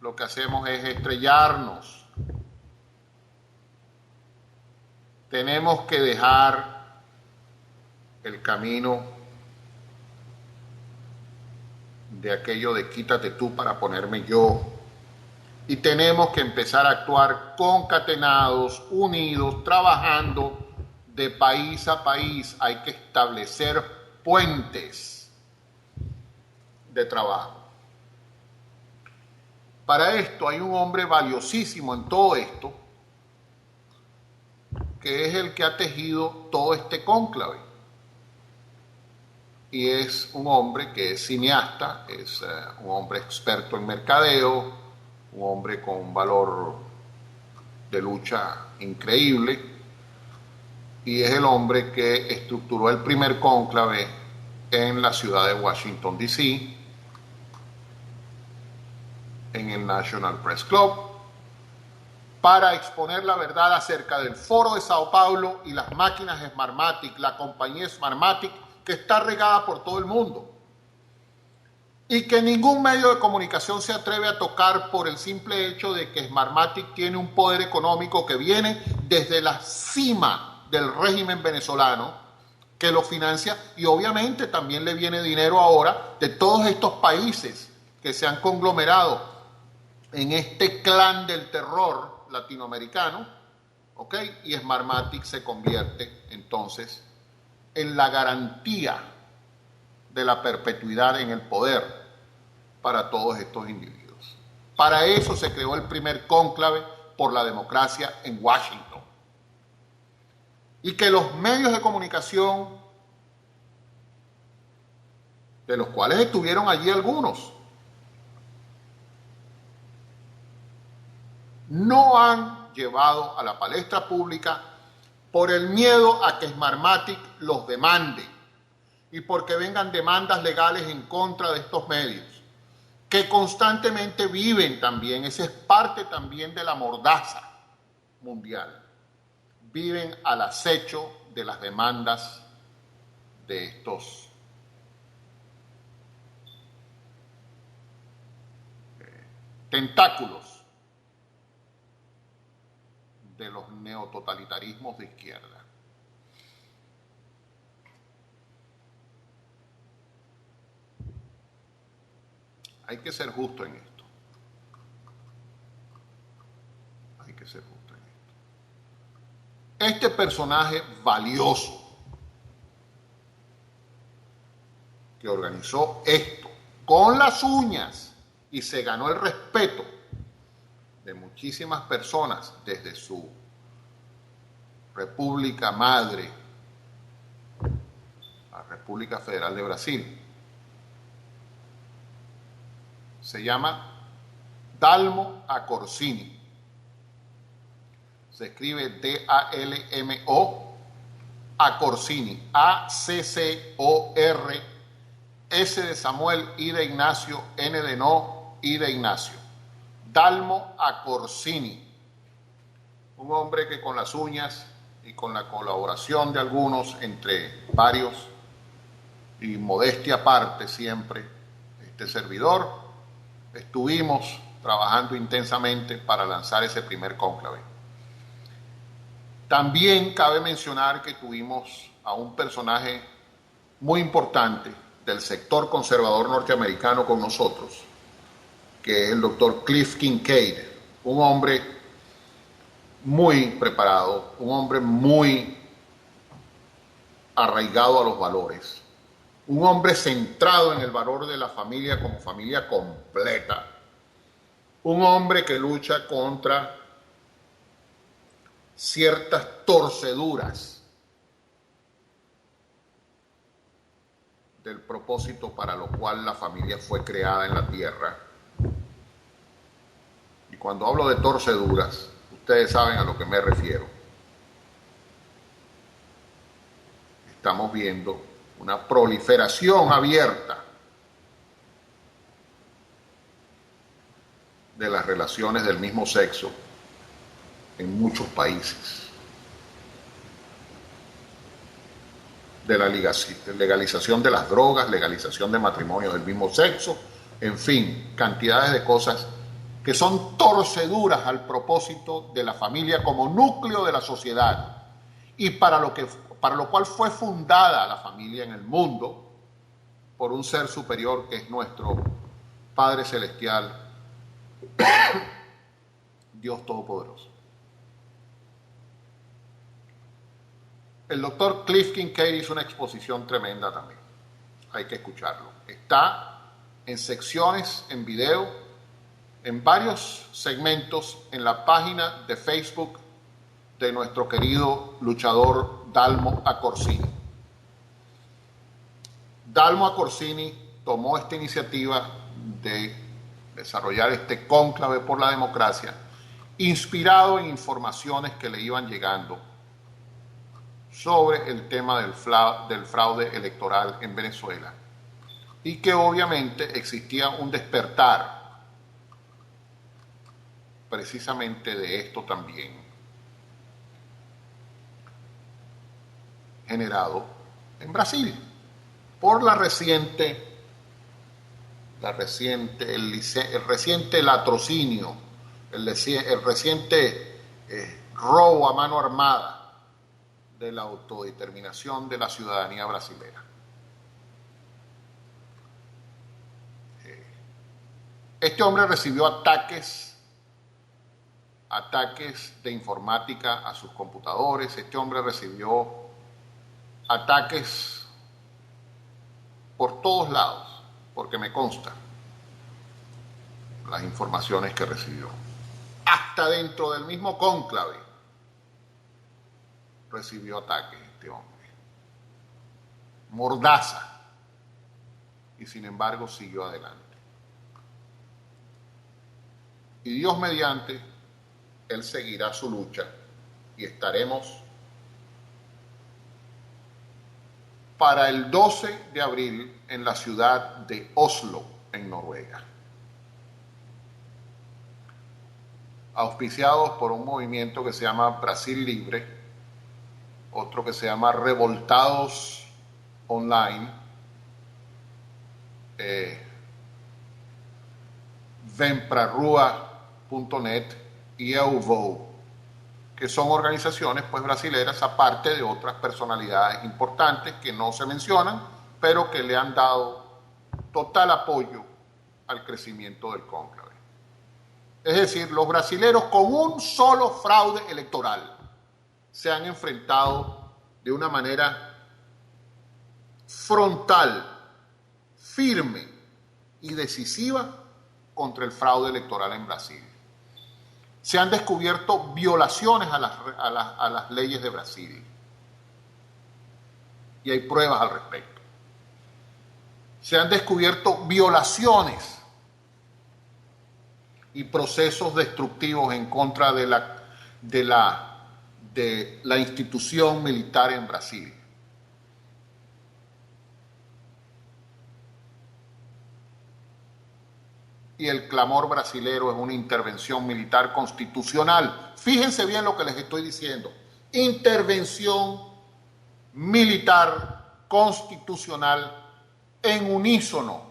lo que hacemos es estrellarnos. Tenemos que dejar el camino de aquello de quítate tú para ponerme yo. Y tenemos que empezar a actuar concatenados, unidos, trabajando de país a país. Hay que establecer puentes de trabajo. Para esto hay un hombre valiosísimo en todo esto, que es el que ha tejido todo este cónclave. Y es un hombre que es cineasta, es un hombre experto en mercadeo, un hombre con un valor de lucha increíble, y es el hombre que estructuró el primer cónclave en la ciudad de Washington, D.C., en el National Press Club, para exponer la verdad acerca del Foro de Sao Paulo y las máquinas Smartmatic, la compañía Smartmatic, que está regada por todo el mundo y que ningún medio de comunicación se atreve a tocar por el simple hecho de que Smartmatic tiene un poder económico que viene desde la cima del régimen venezolano, que lo financia, y obviamente también le viene dinero ahora de todos estos países que se han conglomerado en este clan del terror latinoamericano, ¿ok? Y Smartmatic se convierte entonces en la garantía de la perpetuidad en el poder para todos estos individuos. Para eso se creó el primer cónclave por la democracia en Washington. Y que los medios de comunicación, de los cuales estuvieron allí algunos, no han llevado a la palestra pública por el miedo a que Smartmatic los demande y porque vengan demandas legales en contra de estos medios, que constantemente viven también, esa es parte también de la mordaza mundial, viven al acecho de las demandas de estos tentáculos de los neototalitarismos de izquierda. Hay que ser justo en esto. Hay que ser justo en esto. Este personaje valioso que organizó esto con las uñas y se ganó el respeto de muchísimas personas desde su república madre, la República Federal de Brasil, se llama Dalmo Accorsini. Se escribe D-A-L-M-O Accorsini, A-C-C-O-R, S de Samuel, I de Ignacio, N de no, I de Ignacio. Dalmo Accorsini, un hombre que con las uñas y con la colaboración de algunos, entre varios, y modestia aparte siempre, este servidor, estuvimos trabajando intensamente para lanzar ese primer cónclave. También cabe mencionar que tuvimos a un personaje muy importante del sector conservador norteamericano con nosotros, que es el doctor Cliff Kincaid, un hombre muy preparado, un hombre muy arraigado a los valores, un hombre centrado en el valor de la familia como familia completa, un hombre que lucha contra ciertas torceduras del propósito para lo cual la familia fue creada en la tierra. Y cuando hablo de torceduras, ustedes saben a lo que me refiero. Estamos viendo una proliferación abierta de las relaciones del mismo sexo en muchos países, de la legalización de las drogas, legalización de matrimonios del mismo sexo, en fin, cantidades de cosas que son torceduras al propósito de la familia como núcleo de la sociedad y para lo cual fue fundada la familia en el mundo por un ser superior que es nuestro Padre Celestial, Dios Todopoderoso. El doctor Cliff Kincaid hizo una exposición tremenda también. Hay que escucharlo. Está en secciones, en video, en varios segmentos en la página de Facebook de nuestro querido luchador Dalmo Accorsini. Dalmo Accorsini tomó esta iniciativa de desarrollar este cónclave por la democracia, inspirado en informaciones que le iban llegando sobre el tema del fraude electoral en Venezuela, y que obviamente existía un despertar precisamente de esto también, generado en Brasil por el reciente latrocinio, el reciente robo a mano armada de la autodeterminación de la ciudadanía brasilera. Este hombre recibió ataques de informática a sus computadores. Este hombre recibió ataques por todos lados, porque me consta las informaciones que recibió. Hasta dentro del mismo cónclave recibió ataques este hombre. Mordaza. Y sin embargo siguió adelante. Y Dios mediante, él seguirá su lucha y estaremos para el 12 de abril en la ciudad de Oslo, en Noruega. Auspiciados por un movimiento que se llama Brasil Libre, otro que se llama Revoltados Online, Venprarrua.net y EUVO, que son organizaciones pues brasileras, aparte de otras personalidades importantes que no se mencionan, pero que le han dado total apoyo al crecimiento del cónclave. Es decir, los brasileros con un solo fraude electoral se han enfrentado de una manera frontal, firme y decisiva contra el fraude electoral en Brasil. Se han descubierto violaciones a las leyes de Brasil y hay pruebas al respecto. Se han descubierto violaciones y procesos destructivos en contra de la institución militar en Brasil. Y el clamor brasilero es una intervención militar constitucional. Fíjense bien lo que les estoy diciendo. Intervención militar constitucional en unísono.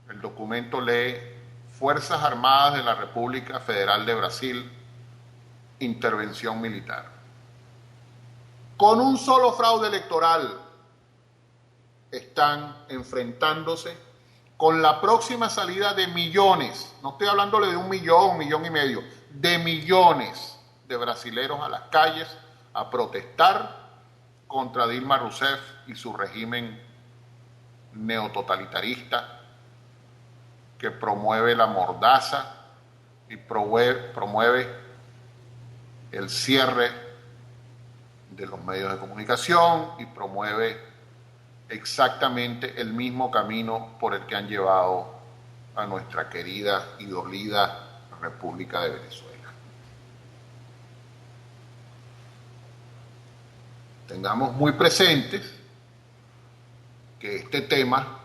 El documento lee: Fuerzas Armadas de la República Federal de Brasil, intervención militar. Con un solo fraude electoral están enfrentándose con la próxima salida de millones, no estoy hablándole de 1 millón, 1,5 millones, de millones de brasileros a las calles a protestar contra Dilma Rousseff y su régimen neototalitarista que promueve la mordaza y promueve el cierre de los medios de comunicación y promueve exactamente el mismo camino por el que han llevado a nuestra querida y dolida República de Venezuela. Tengamos muy presentes que este tema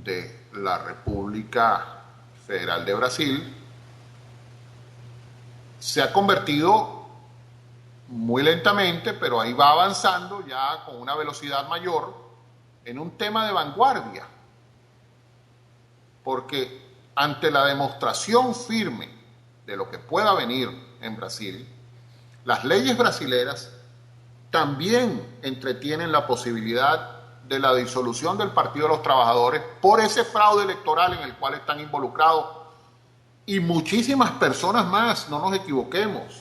de la República Federal de Brasil se ha convertido muy lentamente, pero ahí va avanzando ya con una velocidad mayor, en un tema de vanguardia. Porque ante la demostración firme de lo que pueda venir en Brasil, las leyes brasileras también entretienen la posibilidad de la disolución del Partido de los Trabajadores por ese fraude electoral en el cual están involucrados y muchísimas personas más, no nos equivoquemos.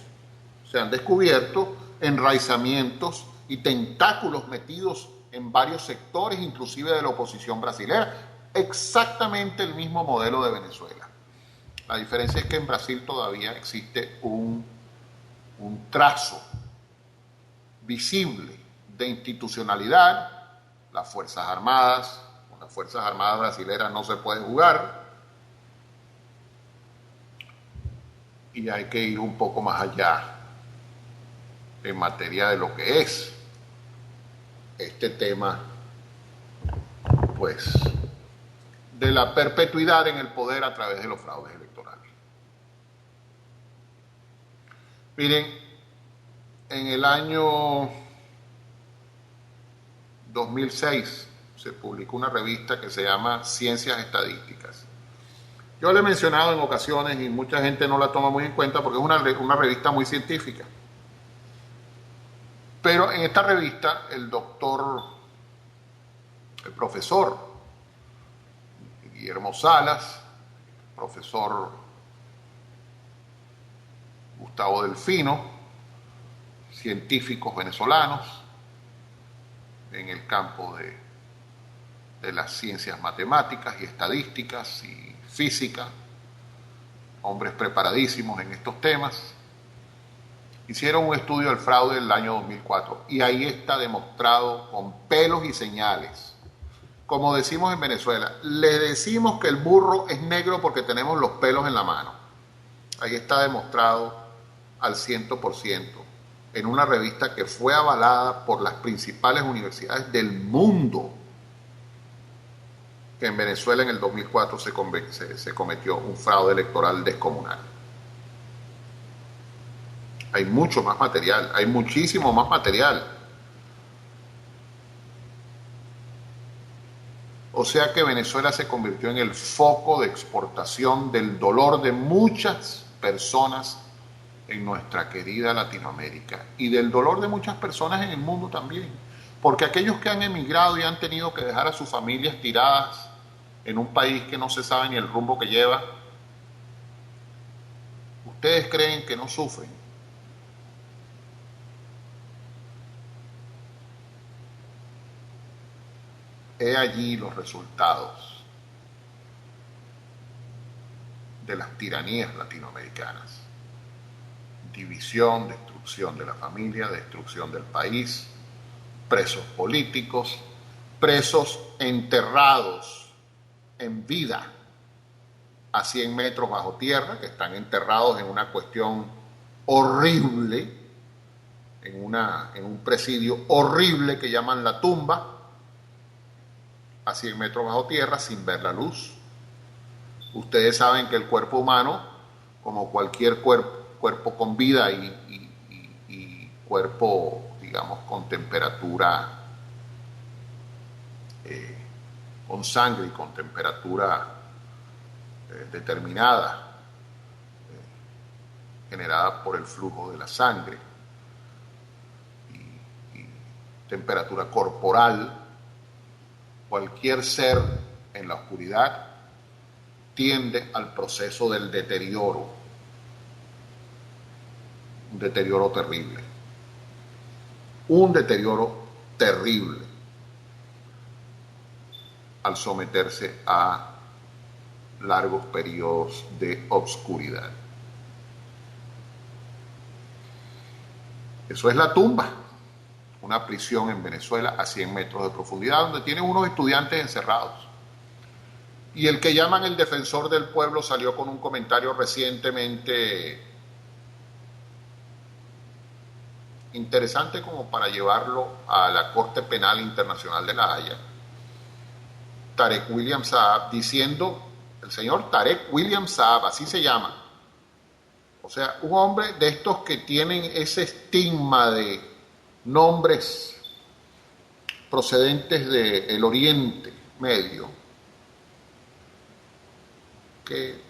Se han descubierto enraizamientos y tentáculos metidos en varios sectores, inclusive de la oposición brasilera. Exactamente el mismo modelo de Venezuela. La diferencia es que en Brasil todavía existe un trazo visible de institucionalidad. Las Fuerzas Armadas, con las Fuerzas Armadas brasileras no se puede jugar. Y hay que ir un poco más allá en materia de lo que es este tema, pues, de la perpetuidad en el poder a través de los fraudes electorales. Miren, en el año 2006 se publicó una revista que se llama Ciencias Estadísticas. Yo le he mencionado en ocasiones y mucha gente no la toma muy en cuenta porque es una revista muy científica. Pero en esta revista el profesor Guillermo Salas, el profesor Gustavo Delfino, científicos venezolanos en el campo de las ciencias matemáticas y estadísticas y física, hombres preparadísimos en estos temas, hicieron un estudio del fraude del año 2004 y ahí está demostrado con pelos y señales. Como decimos en Venezuela, le decimos que el burro es negro porque tenemos los pelos en la mano. Ahí está demostrado al 100% en una revista que fue avalada por las principales universidades del mundo, que en Venezuela en el 2004 se cometió un fraude electoral descomunal. Hay mucho más material, hay muchísimo más material. O sea que Venezuela se convirtió en el foco de exportación del dolor de muchas personas en nuestra querida Latinoamérica y del dolor de muchas personas en el mundo también. Porque aquellos que han emigrado y han tenido que dejar a sus familias tiradas en un país que no se sabe ni el rumbo que lleva, ¿ustedes creen que no sufren? He allí los resultados de las tiranías latinoamericanas. División, destrucción de la familia, destrucción del país, presos políticos, presos enterrados en vida a 100 metros bajo tierra, que están enterrados en una cuestión horrible, en un presidio horrible que llaman la tumba, a 100 metros bajo tierra, sin ver la luz. Ustedes saben que el cuerpo humano, como cualquier cuerpo con vida y cuerpo, digamos, con temperatura, con sangre y con temperatura determinada, generada por el flujo de la sangre y temperatura corporal, cualquier ser en la oscuridad tiende al proceso del deterioro, un deterioro terrible, al someterse a largos periodos de obscuridad. Eso es la tumba, una prisión en Venezuela a 100 metros de profundidad, donde tienen unos estudiantes encerrados. Y el que llaman el defensor del pueblo salió con un comentario recientemente interesante como para llevarlo a la Corte Penal Internacional de La Haya. Tarek William Saab, diciendo, el señor Tarek William Saab, así se llama, o sea, un hombre de estos que tienen ese estigma de nombres procedentes del Oriente Medio, que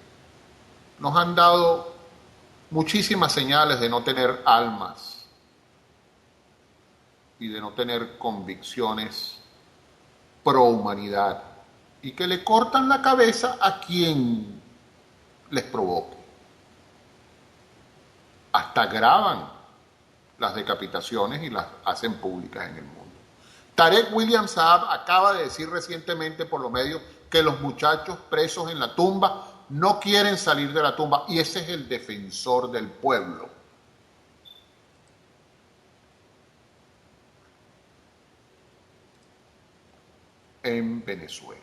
nos han dado muchísimas señales de no tener almas y de no tener convicciones pro humanidad, y que le cortan la cabeza a quien les provoque. Hasta graban las decapitaciones y las hacen públicas en el mundo. Tarek William Saab acaba de decir recientemente por los medios que los muchachos presos en la tumba no quieren salir de la tumba, y ese es el defensor del pueblo. En Venezuela.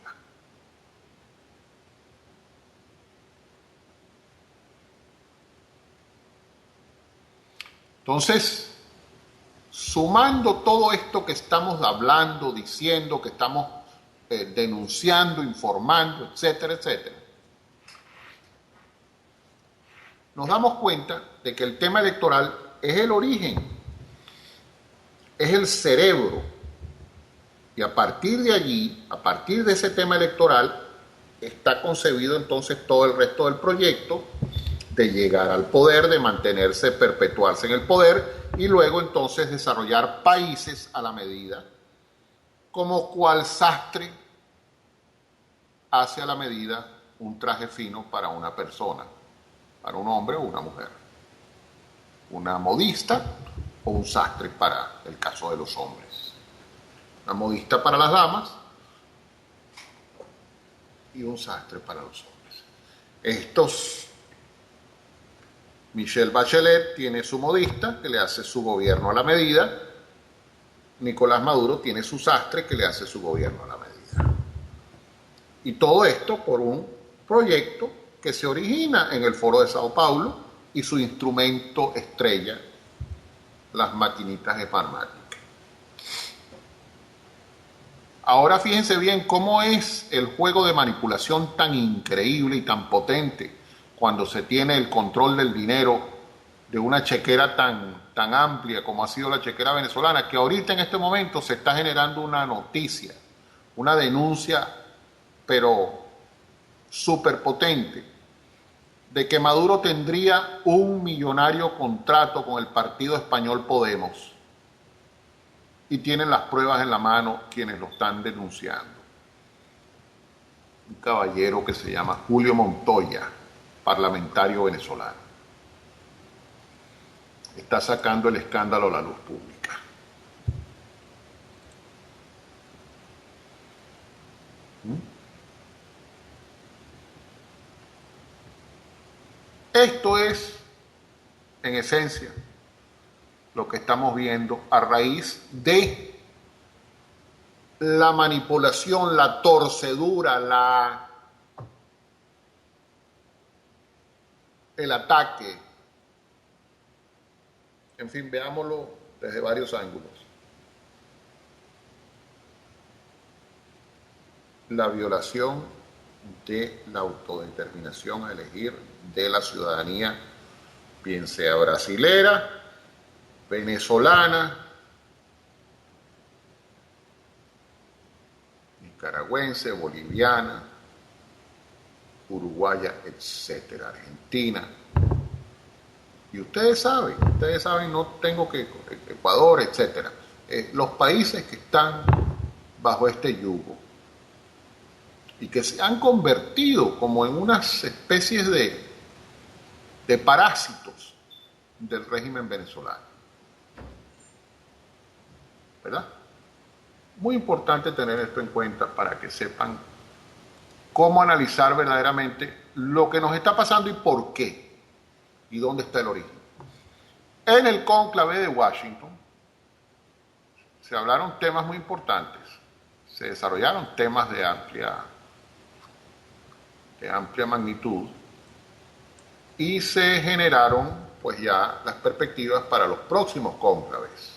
Entonces, sumando todo esto que estamos hablando, diciendo, que estamos denunciando, informando, etcétera, etcétera, nos damos cuenta de que el tema electoral es el origen, es el cerebro, y a partir de allí, a partir de ese tema electoral, está concebido entonces todo el resto del proyecto de llegar al poder, de mantenerse, perpetuarse en el poder, y luego entonces desarrollar países a la medida, como cual sastre hace a la medida un traje fino para una persona, para un hombre o una mujer, una modista o un sastre para el caso de los hombres, una modista para las damas y un sastre para los hombres. Michelle Bachelet tiene su modista que le hace su gobierno a la medida, Nicolás Maduro tiene su sastre que le hace su gobierno a la medida. Y todo esto por un proyecto que se origina en el Foro de Sao Paulo y su instrumento estrella, las maquinitas de farmática. Ahora fíjense bien cómo es el juego de manipulación tan increíble y tan potente cuando se tiene el control del dinero de una chequera tan amplia como ha sido la chequera venezolana, que ahorita en este momento se está generando una noticia, una denuncia, pero súper potente, de que Maduro tendría un millonario contrato con el partido español Podemos, y tienen las pruebas en la mano quienes lo están denunciando. Un caballero que se llama Julio Montoya, parlamentario venezolano, está sacando el escándalo a la luz pública. Esto es, en esencia, lo que estamos viendo a raíz de la manipulación, la torcedura, el ataque. En fin, veámoslo desde varios ángulos. La violación de la autodeterminación a elegir de la ciudadanía, bien sea brasilera, venezolana, nicaragüense, boliviana, uruguaya, etcétera, argentina. Y ustedes saben, no tengo que Ecuador, etcétera. Los países que están bajo este yugo y que se han convertido como en unas especies de parásitos del régimen venezolano. ¿Verdad? Muy importante tener esto en cuenta para que sepan cómo analizar verdaderamente lo que nos está pasando y por qué y dónde está el origen. En el cónclave de Washington se hablaron temas muy importantes, se desarrollaron temas de amplia magnitud y se generaron pues ya las perspectivas para los próximos cónclaves,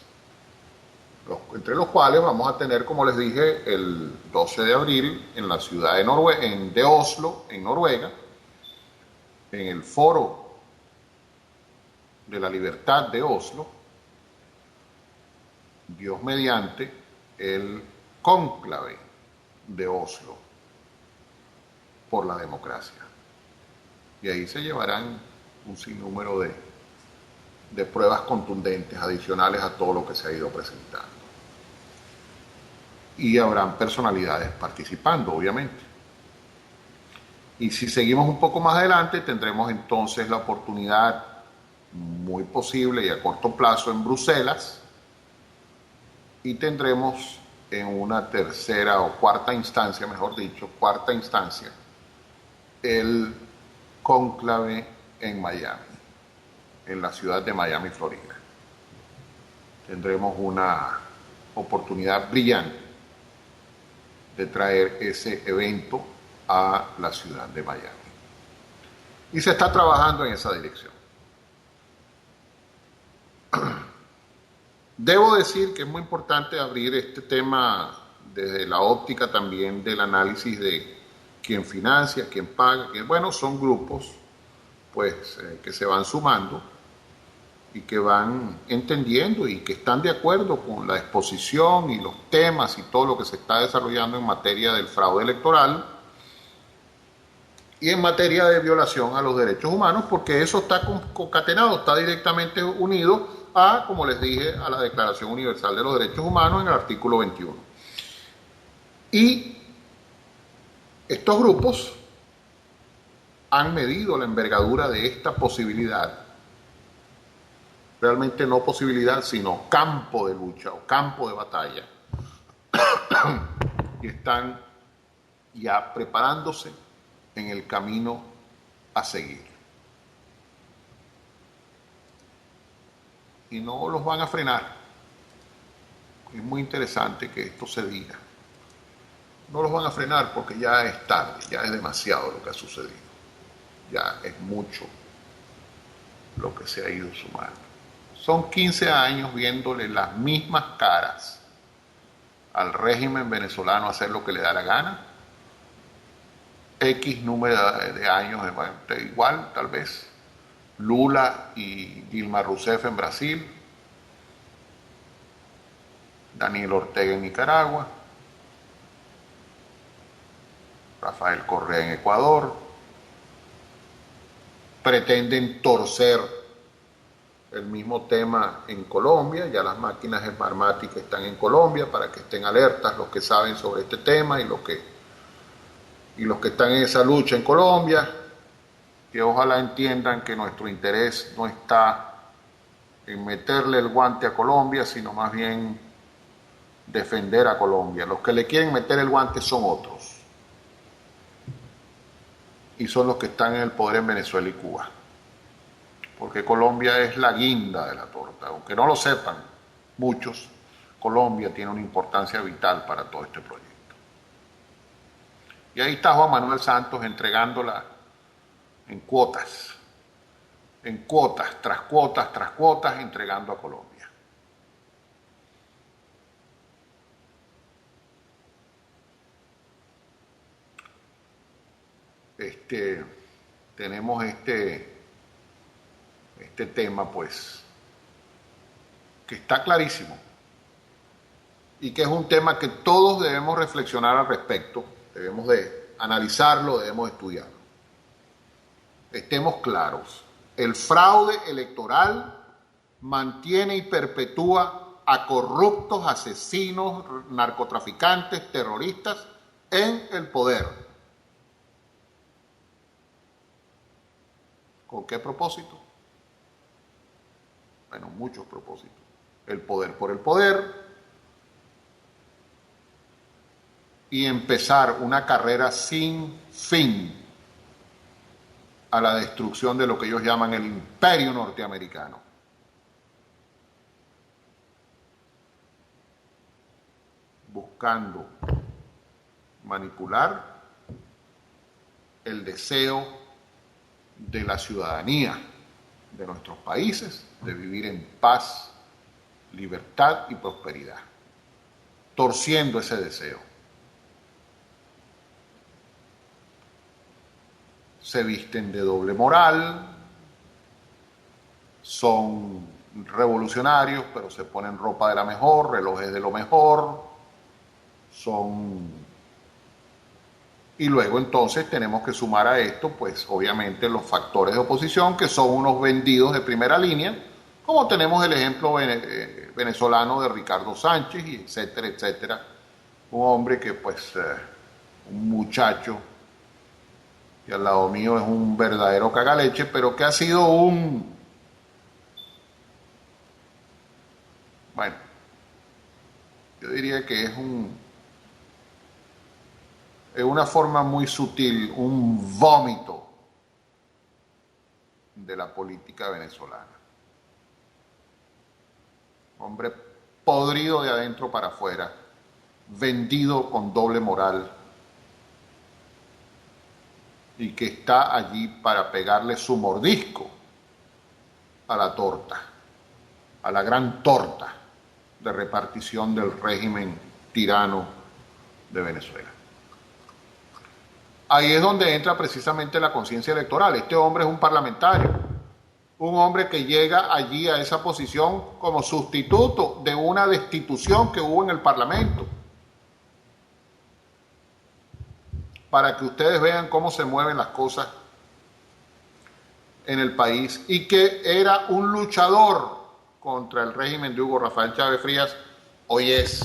entre los cuales vamos a tener, como les dije, el 12 de abril en la ciudad de Oslo, en Noruega, en el Foro de la Libertad de Oslo, Dios mediante, el cónclave de Oslo por la democracia. Y ahí se llevarán un sinnúmero de pruebas contundentes adicionales a todo lo que se ha ido presentando. Y habrán personalidades participando, obviamente. Y si seguimos un poco más adelante, tendremos entonces la oportunidad muy posible y a corto plazo en Bruselas, y tendremos en una tercera o cuarta instancia, mejor dicho, cuarta instancia, el cónclave en Miami, en la ciudad de Miami, Florida. Tendremos una oportunidad brillante de traer ese evento a la ciudad de Miami. Y se está trabajando en esa dirección. Debo decir que es muy importante abrir este tema desde la óptica también del análisis de quién financia, quién paga, que bueno, son grupos pues que se van sumando y que van entendiendo y que están de acuerdo con la exposición y los temas y todo lo que se está desarrollando en materia del fraude electoral y en materia de violación a los derechos humanos, porque eso está concatenado, está directamente unido a, como les dije, a la Declaración Universal de los Derechos Humanos en el artículo 21. Y estos grupos han medido la envergadura de esta posibilidad, realmente no posibilidad, sino campo de lucha o campo de batalla, y están ya preparándose en el camino a seguir. Y no los van a frenar. Es muy interesante que esto se diga. No los van a frenar porque ya es tarde, ya es demasiado lo que ha sucedido. Ya es mucho lo que se ha ido sumando. Son 15 años viéndole las mismas caras al régimen venezolano hacer lo que le da la gana. X número de años, igual tal vez. Lula y Dilma Rousseff en Brasil, Daniel Ortega en Nicaragua, Rafael Correa en Ecuador. Pretenden torcer el mismo tema en Colombia, ya las máquinas esmarmáticas están en Colombia para que estén alertas los que saben sobre este tema y los que están en esa lucha en Colombia, que ojalá entiendan que nuestro interés no está en meterle el guante a Colombia, sino más bien defender a Colombia. Los que le quieren meter el guante son otros, y son los que están en el poder en Venezuela y Cuba, porque Colombia es la guinda de la torta, aunque no lo sepan muchos. Colombia tiene una importancia vital para todo este proyecto. Y ahí está Juan Manuel Santos entregándola en cuotas, tras cuotas, entregando a Colombia. Tenemos este tema, pues, que está clarísimo y que es un tema que todos debemos reflexionar al respecto, debemos de analizarlo, debemos de estudiarlo. Estemos claros, el fraude electoral mantiene y perpetúa a corruptos, asesinos, narcotraficantes, terroristas en el poder. ¿Con qué propósito? Bueno, muchos propósitos. El poder por el poder y empezar una carrera sin fin a la destrucción de lo que ellos llaman el imperio norteamericano. Buscando manipular el deseo de la ciudadanía de nuestros países de vivir en paz, libertad y prosperidad, torciendo ese deseo. Se visten de doble moral, son revolucionarios, pero se ponen ropa de la mejor, relojes de lo mejor, y luego entonces tenemos que sumar a esto, pues obviamente los factores de oposición, que son unos vendidos de primera línea, como tenemos el ejemplo venezolano de Ricardo Sánchez, y etcétera, etcétera. Un hombre que pues, un muchacho, que al lado mío es un verdadero cagaleche, pero que ha sido bueno, yo diría que es una forma muy sutil, un vómito de la política venezolana. Hombre podrido de adentro para afuera, vendido con doble moral, y que está allí para pegarle su mordisco a la torta, a la gran torta de repartición del régimen tirano de Venezuela. Ahí es donde entra precisamente la conciencia electoral. Este hombre es un parlamentario, un hombre que llega allí a esa posición como sustituto de una destitución que hubo en el Parlamento, para que ustedes vean cómo se mueven las cosas en el país, y que era un luchador contra el régimen de Hugo Rafael Chávez Frías, hoy es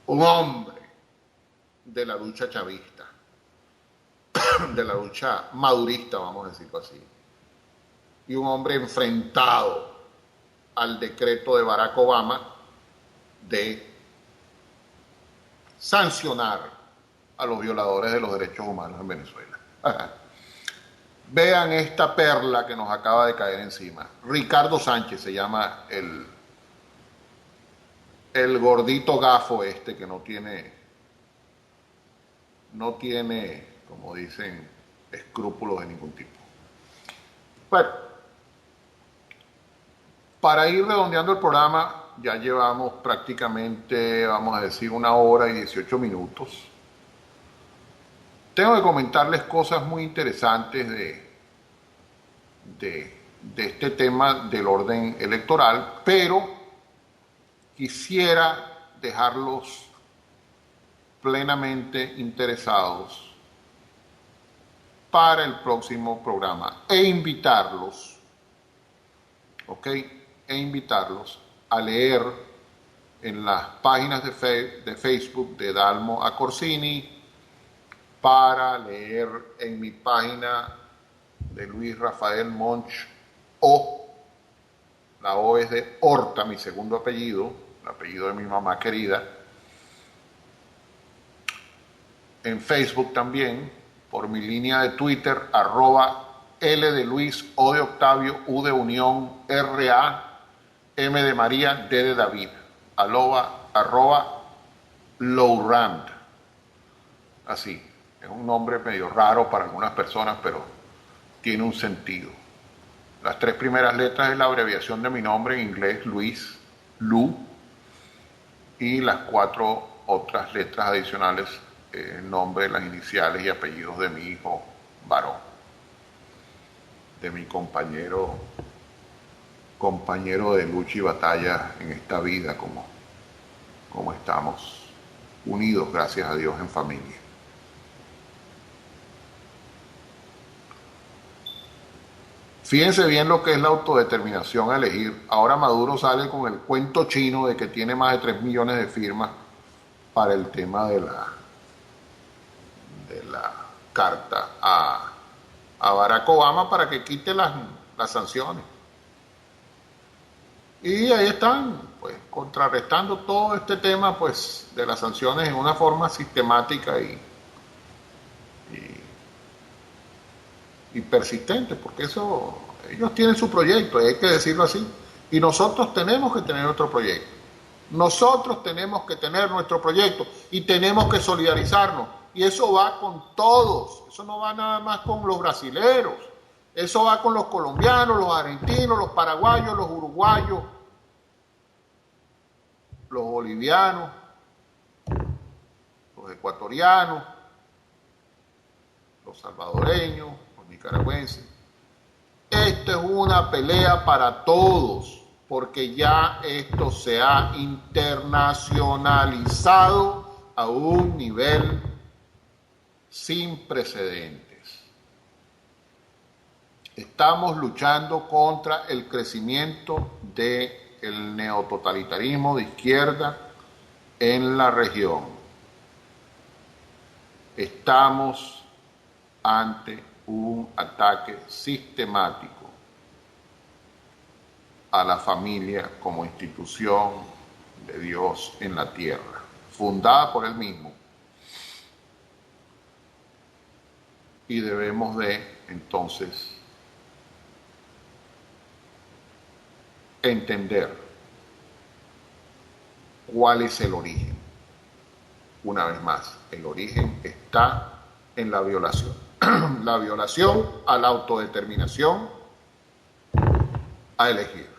un hombre de la lucha chavista, de la lucha madurista, vamos a decirlo así, y un hombre enfrentado al decreto de Barack Obama de sancionar a los violadores de los derechos humanos en Venezuela. Vean esta perla que nos acaba de caer encima. Ricardo Sánchez se llama el gordito gafo este que no tiene, como dicen, escrúpulos de ningún tipo. Bueno, para ir redondeando el programa, ya llevamos prácticamente, vamos a decir, 1 hora y 18 minutos. Tengo que comentarles cosas muy interesantes de este tema del orden electoral, pero quisiera dejarlos plenamente interesados para el próximo programa e invitarlos, ¿ok? A leer en las páginas de Facebook de Dalmo A Corsini, para leer en mi página de Luis Rafael Monch, la O es de Horta, mi segundo apellido, el apellido de mi mamá querida. En Facebook también, por mi línea de Twitter, @L de Luis, O de Octavio, U de Unión, RA, M de María, D de David, arroba Lowrand. Así, es un nombre medio raro para algunas personas, pero tiene un sentido. Las 3 primeras letras es la abreviación de mi nombre en inglés, Luis, Lu, y las 4 otras letras adicionales, el nombre, las iniciales y apellidos de mi hijo varón, de mi compañero de lucha y batalla en esta vida, como estamos unidos, gracias a Dios, en familia. Fíjense bien lo que es la autodeterminación a elegir. Ahora Maduro sale con el cuento chino de que tiene más de 3 millones de firmas para el tema de la carta a Barack Obama para que quite las sanciones. Y ahí están, pues, contrarrestando todo este tema, pues, de las sanciones en una forma sistemática y persistente, porque ellos tienen su proyecto, y hay que decirlo así, y nosotros tenemos que tener nuestro proyecto. Nosotros tenemos que tener nuestro proyecto y tenemos que solidarizarnos, y eso va con todos, eso no va nada más con los brasileros, eso va con los colombianos, los argentinos, los paraguayos, los uruguayos, los bolivianos, los ecuatorianos, los salvadoreños, nicaragüense. Esto es una pelea para todos, porque ya esto se ha internacionalizado a un nivel sin precedentes. Estamos luchando contra el crecimiento del neototalitarismo de izquierda en la región. Estamos ante un ataque sistemático a la familia como institución de Dios en la tierra, fundada por Él mismo. Y debemos de, entonces, entender cuál es el origen. Una vez más, el origen está en la violación. La violación a la autodeterminación, a elegir.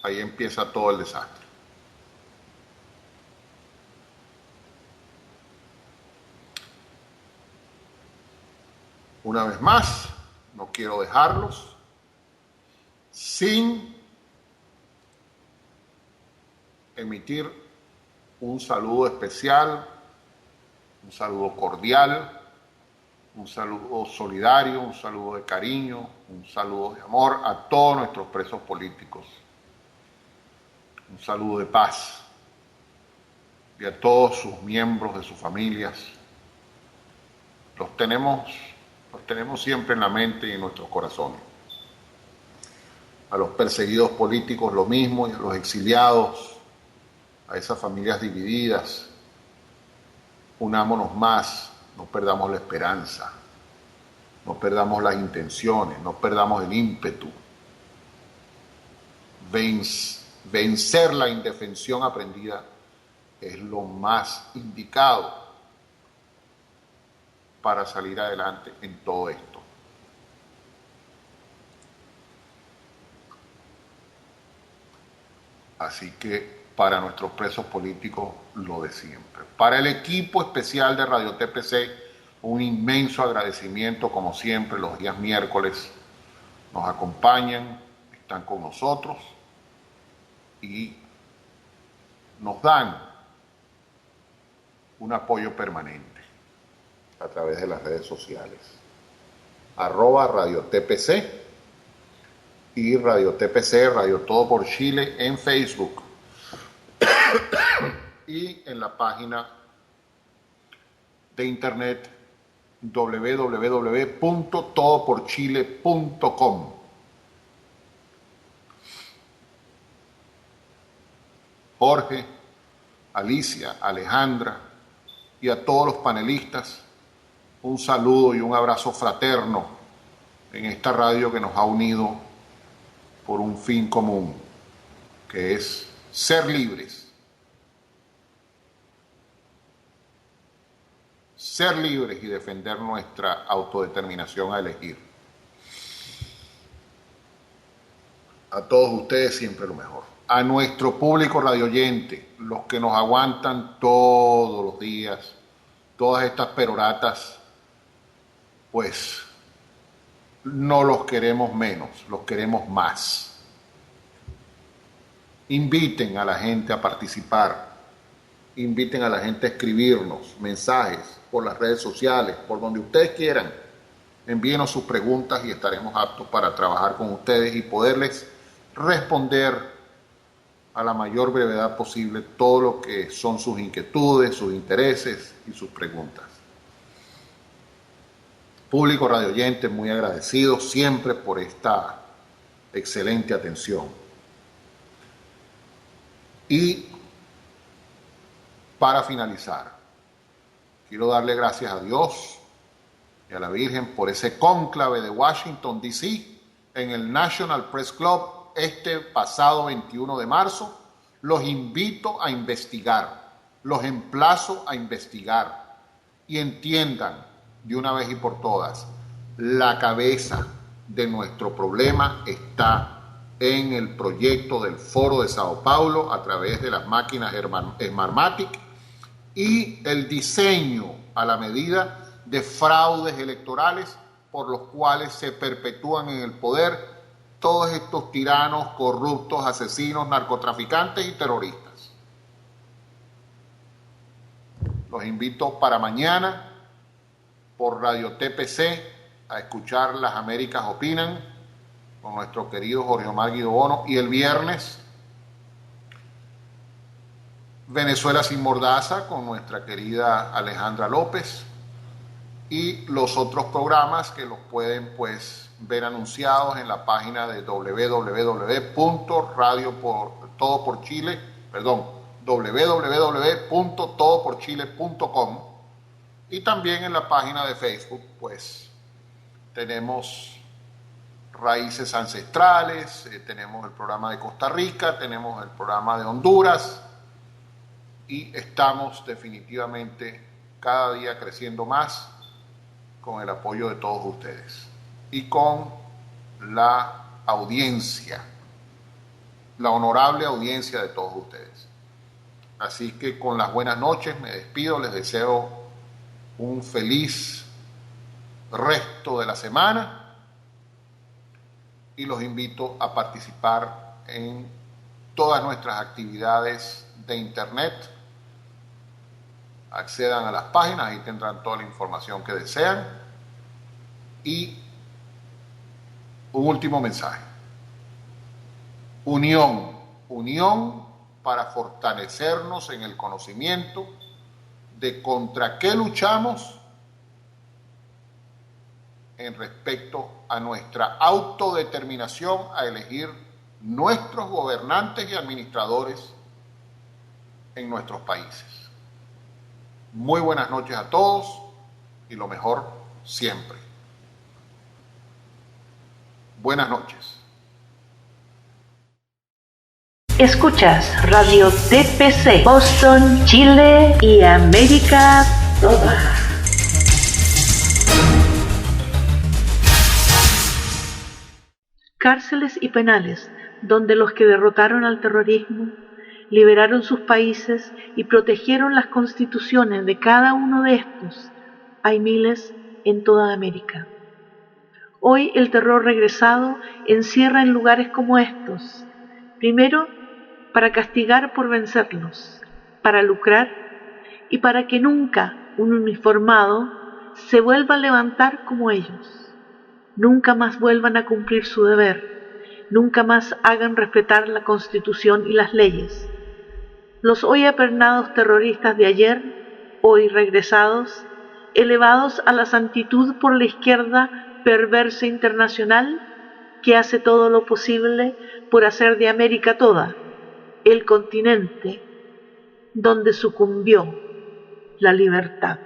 Ahí empieza todo el desastre. Una vez más, no quiero dejarlos sin emitir un saludo especial, un saludo cordial, un saludo solidario, un saludo de cariño, un saludo de amor a todos nuestros presos políticos, un saludo de paz y a todos sus miembros de sus familias. Los tenemos siempre en la mente y en nuestros corazones. A los perseguidos políticos lo mismo, y a los exiliados, a esas familias divididas. Unámonos más, no perdamos la esperanza, no perdamos las intenciones, no perdamos el ímpetu. Vencer la indefensión aprendida es lo más indicado para salir adelante en todo esto. Así que para nuestros presos políticos, lo de siempre. Para el equipo especial de Radio TPC, un inmenso agradecimiento, como siempre, los días miércoles nos acompañan, están con nosotros y nos dan un apoyo permanente a través de las redes sociales. @Radio TPC y Radio TPC, Radio Todo por Chile en Facebook y en la página de internet www.todoporchile.com. Jorge, Alicia, Alejandra y a todos los panelistas, un saludo y un abrazo fraterno en esta radio que nos ha unido por un fin común, que es ser libres. Ser libres y defender nuestra autodeterminación a elegir. A todos ustedes siempre lo mejor. A nuestro público radioyente, los que nos aguantan todos los días, todas estas peroratas, pues no los queremos menos, los queremos más. Inviten a la gente a participar, inviten a la gente a escribirnos mensajes por las redes sociales, por donde ustedes quieran. Envíenos sus preguntas y estaremos aptos para trabajar con ustedes y poderles responder a la mayor brevedad posible todo lo que son sus inquietudes, sus intereses y sus preguntas. Público radioyente, muy agradecido siempre por esta excelente atención. Y para finalizar, quiero darle gracias a Dios y a la Virgen por ese cónclave de Washington, D.C. en el National Press Club este pasado 21 de marzo. Los invito a investigar, los emplazo a investigar y entiendan de una vez y por todas, la cabeza de nuestro problema está en el proyecto del Foro de Sao Paulo a través de las máquinas Smartmatic y el diseño a la medida de fraudes electorales por los cuales se perpetúan en el poder todos estos tiranos, corruptos, asesinos, narcotraficantes y terroristas. Los invito para mañana por Radio TPC a escuchar Las Américas Opinan con nuestro querido Jorge Omar Guido Bono, y el viernes Venezuela sin mordaza con nuestra querida Alejandra López, y los otros programas que los pueden pues ver anunciados en la página de www.todoporchile.com, y también en la página de Facebook pues tenemos Raíces Ancestrales, tenemos el programa de Costa Rica, tenemos el programa de Honduras, y estamos definitivamente cada día creciendo más con el apoyo de todos ustedes y con la audiencia, la honorable audiencia de todos ustedes. Así que con las buenas noches me despido, les deseo un feliz resto de la semana y los invito a participar en todas nuestras actividades de internet. Accedan a las páginas y tendrán toda la información que desean. Y un último mensaje: unión para fortalecernos en el conocimiento de contra qué luchamos en respecto a nuestra autodeterminación a elegir nuestros gobernantes y administradores en nuestros países. Muy buenas noches a todos y lo mejor siempre. Buenas noches. Escuchas Radio TPC, Boston, Chile y América toda. Cárceles y penales donde los que derrotaron al terrorismo, liberaron sus países y protegieron las constituciones de cada uno de estos, hay miles en toda América. Hoy el terror regresado encierra en lugares como estos, primero para castigar por vencerlos, para lucrar y para que nunca un uniformado se vuelva a levantar como ellos, nunca más vuelvan a cumplir su deber, nunca más hagan respetar la Constitución y las leyes. Los hoy apernados terroristas de ayer, hoy regresados, elevados a la santitud por la izquierda perversa internacional que hace todo lo posible por hacer de América toda el continente donde sucumbió la libertad.